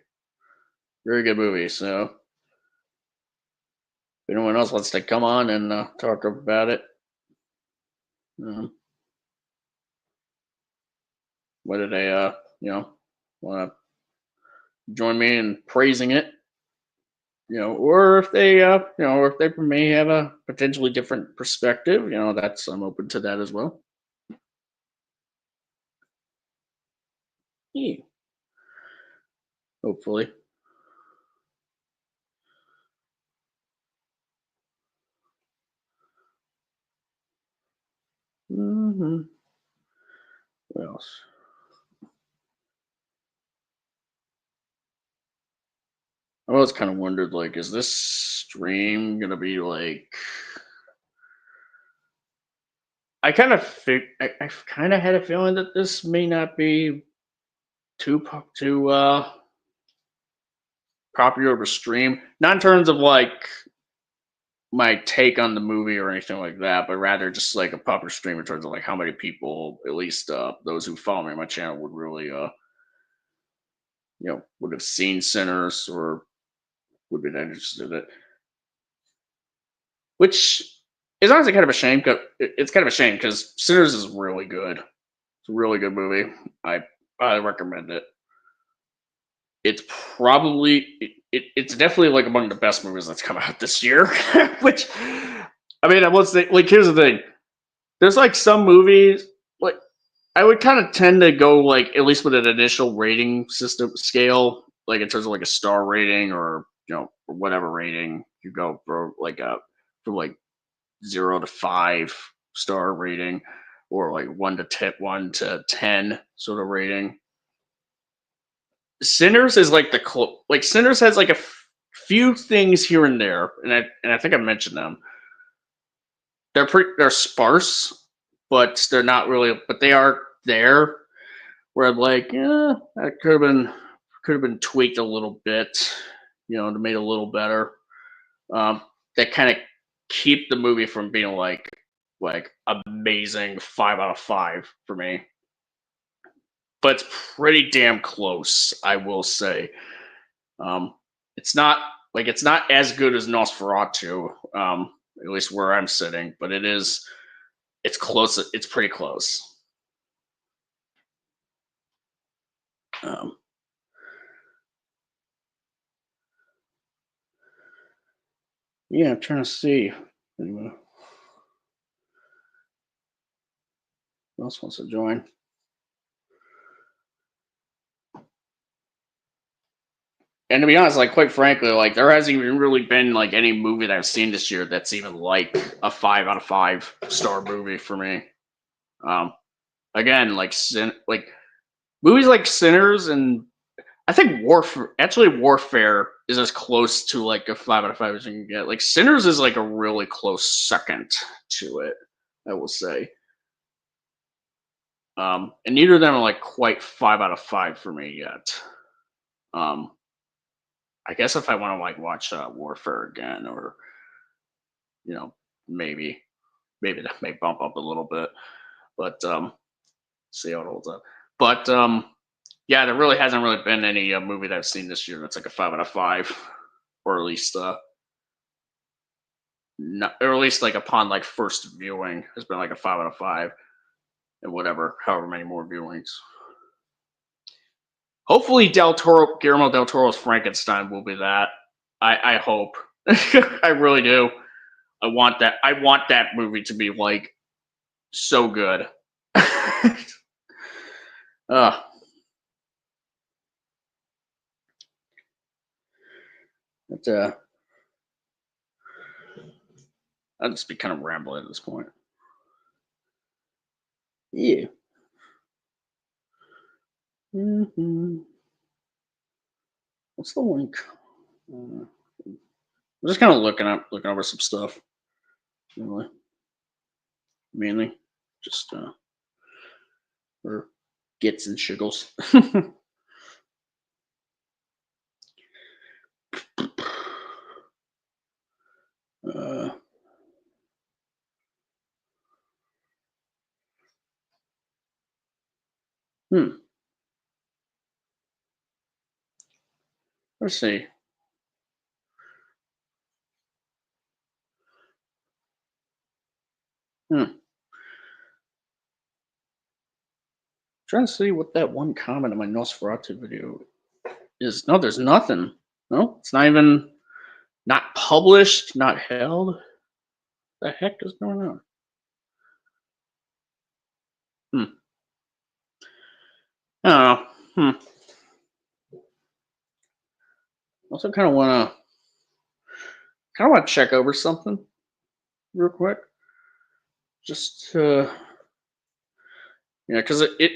very good movie. So if anyone else wants to come on and talk about it, um, whether they want to join me in praising it, or if they or if they may have a potentially different perspective, that's I'm open to that as well. Yeah. hopefully. What else? I always kind of wondered, like, is this stream gonna be like? I kind of I kind of had a feeling that this may not be too popular of a stream. Not in terms of like my take on the movie or anything like that, but rather just like a popular stream in terms of like how many people, at least those who follow me on my channel, would really would have seen Sinners or would have been interested in it. Which is honestly kind of a shame. It's kind of a shame because Sinners is really good. It's a really good movie. I recommend it. It's probably it's definitely like among the best movies that's come out this year. Which I mean, I will say, like, here's the thing. There's like some movies like I would kind of tend to go like at least with an initial rating system scale, like in terms of like a star rating or or whatever rating you go for, like from like 0 to 5 star rating, or like 1 to 10 sort of rating. Sinners is like like Sinners has like a few things here and there, and I think I mentioned them. They're sparse, but they're not really. But they are there. Where I'm like, yeah, that could have been tweaked a little bit, to make it a little better. That kind of keep the movie from being like amazing 5 out of 5 for me. But it's pretty damn close, I will say. It's not it's not as good as Nosferatu, at least where I'm sitting, but it's close. It's pretty close. Yeah, I'm trying to see. Who else wants to join? And to be honest, like, quite frankly, like, there hasn't even really been like any movie that I've seen this year that's even like a 5 out of 5 star movie for me. Again, like movies like Sinners, and I think Warfare is as close to like a 5 out of 5 as you can get. Like Sinners is like a really close second to it, I will say. And neither of them are like quite 5 out of 5 for me yet. I guess if I want to like watch Warfare again, or maybe that may bump up a little bit, but see how it holds up. But yeah, there really hasn't really been any movie that I've seen this year that's like a 5 out of 5, or at least not, or at least like upon like first viewing has been like a 5 out of 5, and however many more viewings. Hopefully, Guillermo del Toro's Frankenstein will be that. I hope. I really do. I want that movie to be like so good. uh, but, I'll just be kind of rambling at this point. Yeah. What's the one? I'm just kind of looking over some stuff. Really, mainly, just for gets and shiggles. uh, Let's see. Trying to see what that one comment in my Nosferatu video is. No, there's nothing. No, it's not even not published, not held. The heck is going on? I don't know. Also kind of want to check over something real quick. Just because it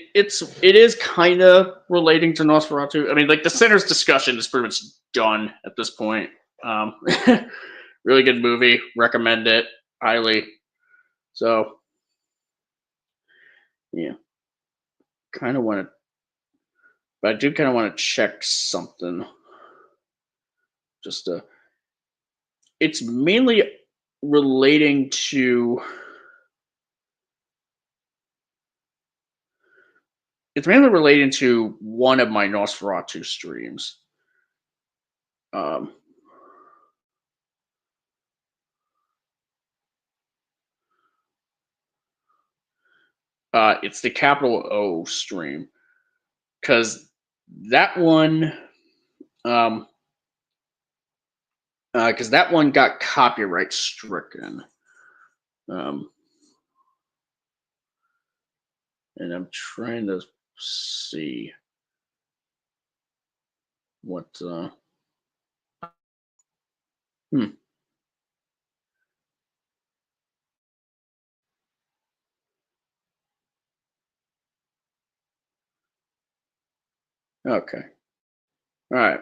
is kind of relating to Nosferatu. I mean, like the Sinners discussion is pretty much done at this point. Really good movie. Recommend it highly. So, yeah, kind of want to, but I do kind of want to check something. Just it's mainly relating to. It's mainly relating to one of my Nosferatu streams. Um, it's the Capital O stream because that one, because that one got copyright stricken. And I'm trying to see what. Okay. All right.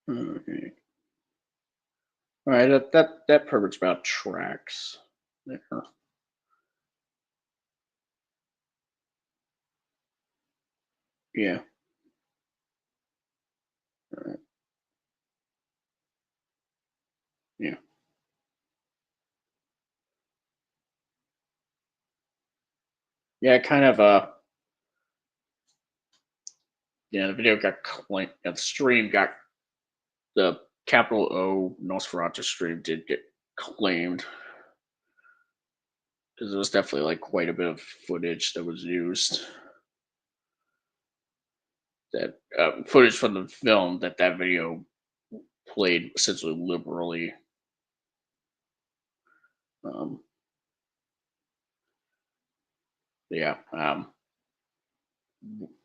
Okay. All right. That pretty much about tracks there. Yeah. All right. Yeah. Yeah. Kind of. Yeah. The video got claimed. The stream got the Capital O Nosferatu stream did get claimed because there was definitely like quite a bit of footage that was used. That footage from the film that video played essentially liberally. Yeah,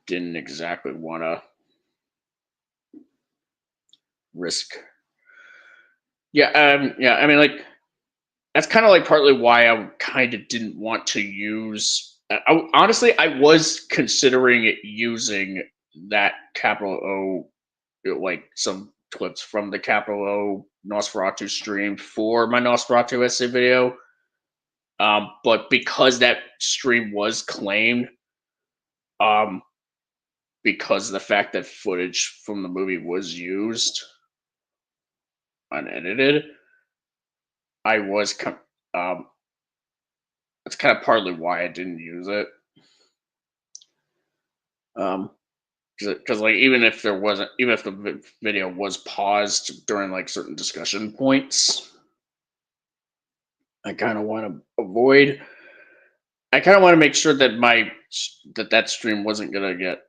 didn't exactly want to risk. Yeah, yeah. I mean, like that's kind of like partly why I kind of didn't want to use. Honestly, I was considering using that Capital O, like some clips from the Capital O Nosferatu stream for my Nosferatu essay video. But because that stream was claimed, because of the fact that footage from the movie was used unedited, I was that's kind of partly why I didn't use it. Because like even if the video was paused during like certain discussion points, I kind of want to avoid. I kind of want to make sure that that stream wasn't gonna get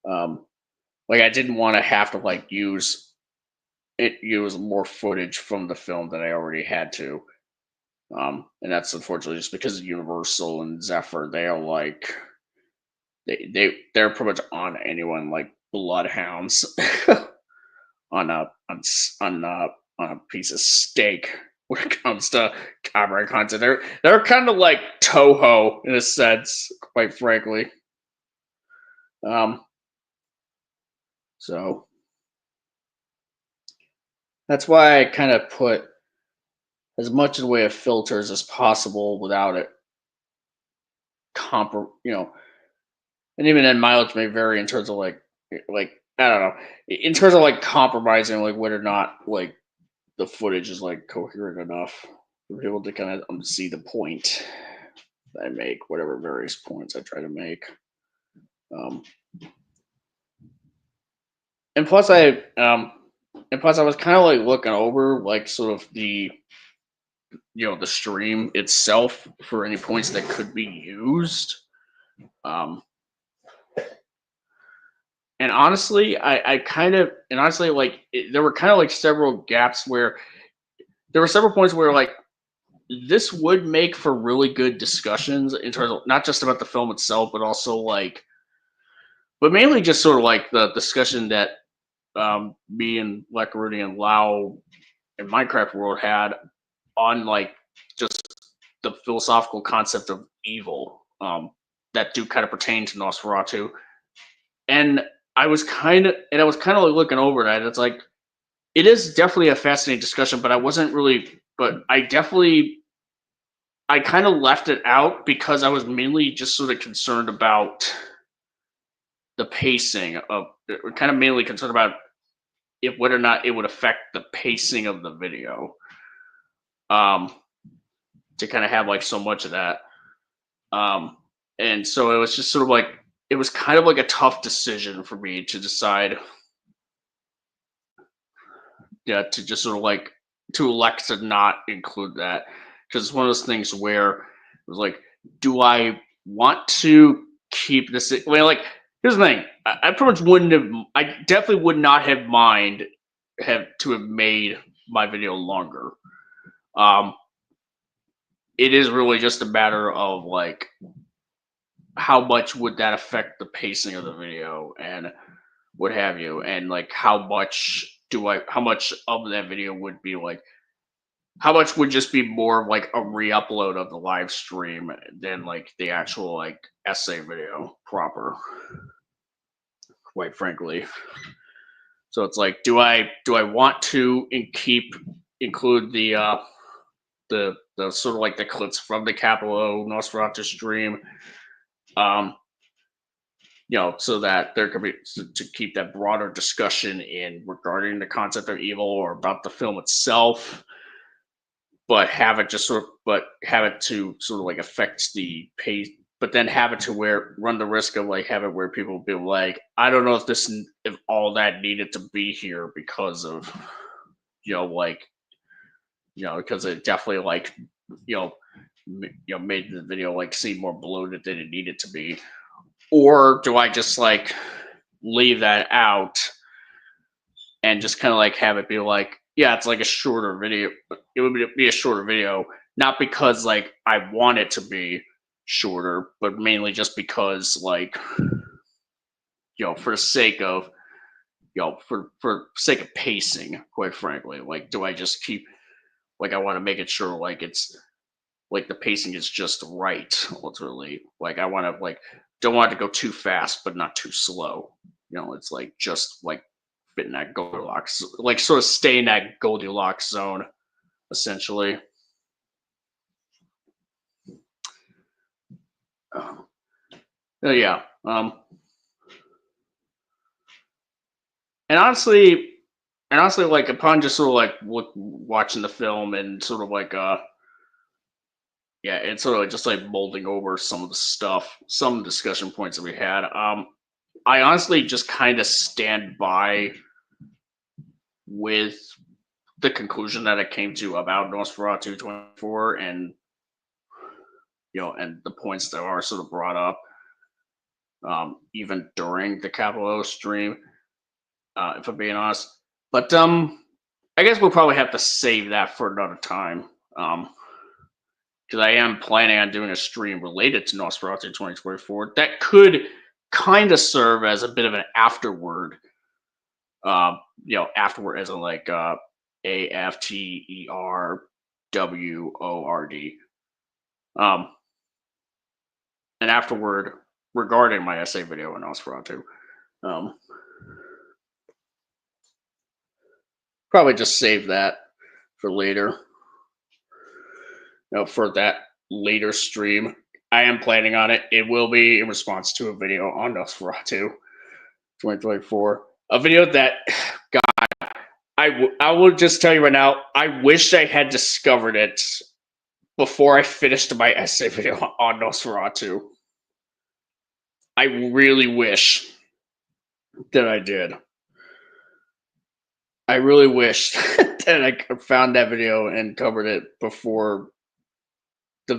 like I didn't want to have to like use more footage from the film that I already had to. And that's unfortunately just because Universal and Zephyr, they are like they're pretty much on anyone like bloodhounds on a piece of steak when it comes to copyright content. They're kind of like Toho in a sense, quite frankly. So that's why I kind of put as much in the way of filters as possible without it and even then mileage may vary in terms of like I don't know, in terms of like compromising like whether or not like the footage is like coherent enough for people to kind of see the point that I make, whatever various points I try to make. And plus I was kind of like looking over like sort of the the stream itself for any points that could be used. And honestly, there were kind of like several gaps where there were several points where like this would make for really good discussions in terms of not just about the film itself, but also like but mainly just sort of like the discussion that me and Lecarudi and Lau and Minecraft World had on like just the philosophical concept of evil that do kind of pertain to Nosferatu. And I was kind of like looking over that. It's like it is definitely a fascinating discussion, but I wasn't really. But I kind of left it out because I was mainly just sort of concerned about the pacing of, kind of mainly concerned about if whether or not it would affect the pacing of the video. To kind of have like so much of that. And so it was just sort of like it was kind of like a tough decision for me to decide, yeah, to just sort of like to elect to not include that because it's one of those things where it was like, do I want to keep this? Well, like here's the thing, I pretty much wouldn't have. I definitely would not have have made my video longer. It is really just a matter of like how much would that affect the pacing of the video and what have you, and like how much of that video would be like how much would just be more of like a re-upload of the live stream than like the actual like essay video proper, quite frankly. So it's like, do I want to include the sort of like the clips from the Capital O Nosferatu stream, so that there could be to keep that broader discussion in regarding the concept of evil or about the film itself, but have it to sort of like affect the pace, but then have it to where run the risk of like have it where people be like, I don't know if all that needed to be here because of because it definitely like made the video like seem more bloated than it needed to be. Or do I just like leave that out and just kind of like have it be like, yeah, it's like a shorter video. It would be a shorter video, not because like I want it to be shorter, but mainly just because like, for the sake of, for sake of pacing, quite frankly. Like, do I just keep, like, I want to make it sure like it's like the pacing is just right, ultimately. Like I want to like don't want it to go too fast but not too slow. It's like just like fit in that Goldilocks, like sort of stay in that Goldilocks zone, essentially. Yeah. And honestly, like upon just sort of like watching the film and sort of like yeah, it's sort of just like molding over some of the stuff, some discussion points that we had. I honestly just kind of stand by with the conclusion that I came to about Nosferatu 24, and and the points that are sort of brought up, even during the Capital O stream, if I'm being honest. But I guess we'll probably have to save that for another time. Because I am planning on doing a stream related to Nosferatu 2024 that could kind of serve as a bit of an afterword. Afterward as in like AFTERWORD. An afterword regarding my essay video on Nosferatu. Probably just save that for later. For that later stream. I am planning on it. It will be in response to a video on Nosferatu 2024. A video that, God, I will just tell you right now, I wish I had discovered it before I finished my essay video on Nosferatu. I really wish that I did. I really wish that I found that video and covered it before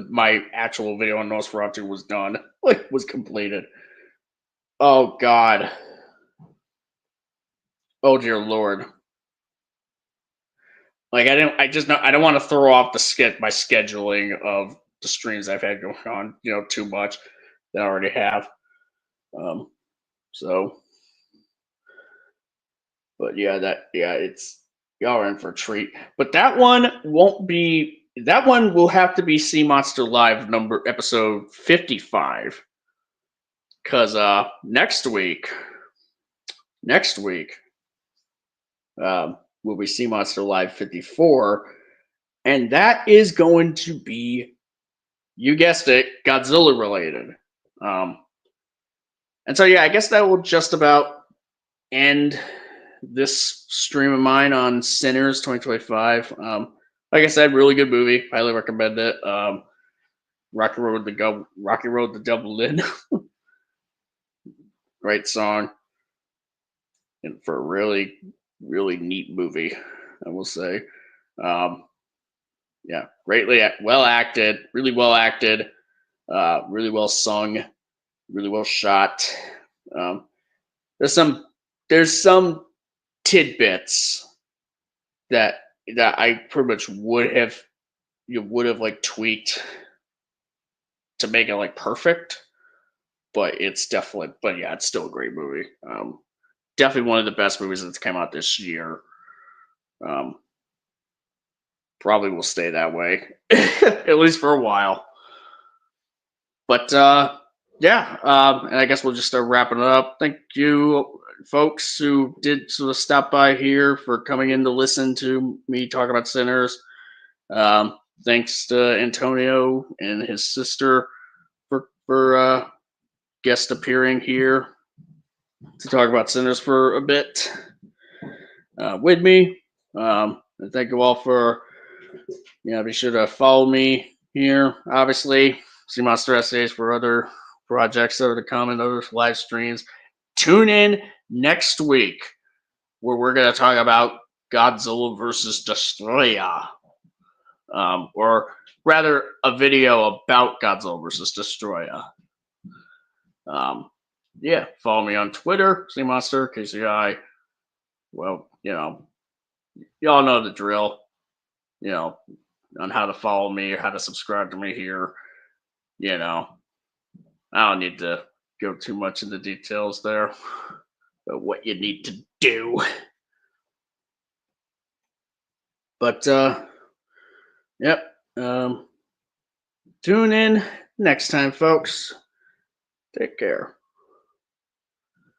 my actual video on Nosferatu was done, like was completed. Oh God. Oh dear Lord. Like I don't want to throw off my scheduling of the streams I've had going on, too much that I already have. So, but it's y'all are in for a treat. But that one won't be. That one will have to be Sea Monster Live episode 55. Cause next week, will be Sea Monster Live 54, and that is going to be, you guessed it, Godzilla related. And so I guess that will just about end this stream of mine on Sinners 2025. Like I said, really good movie. Highly recommend it. Rocky Road the Devil In. Great song. And for a really, really neat movie, I will say. Greatly well acted, really well acted, really well sung, really well shot. There's some tidbits that I pretty much would have like tweaked to make it like perfect, but it's still a great movie. Definitely one of the best movies that's come out this year. Probably will stay that way, at least for a while. But and I guess we'll just start wrapping it up. Thank you, folks, who did sort of stop by here for coming in to listen to me talk about Sinners. Thanks to Antonio and his sister for guest appearing here to talk about Sinners for a bit with me. And thank you all for be sure to follow me here. Obviously, see Monster Essays for other projects that are to come and other live streams. Tune in next week where we're going to talk about Godzilla versus Destroyer. Or rather, a video about Godzilla versus Destroyer. Follow me on Twitter, CMonster, KCI. Well, y'all know the drill. On how to follow me or how to subscribe to me here. I don't need to go too much into details there, but what you need to do. But tune in next time, folks. Take care.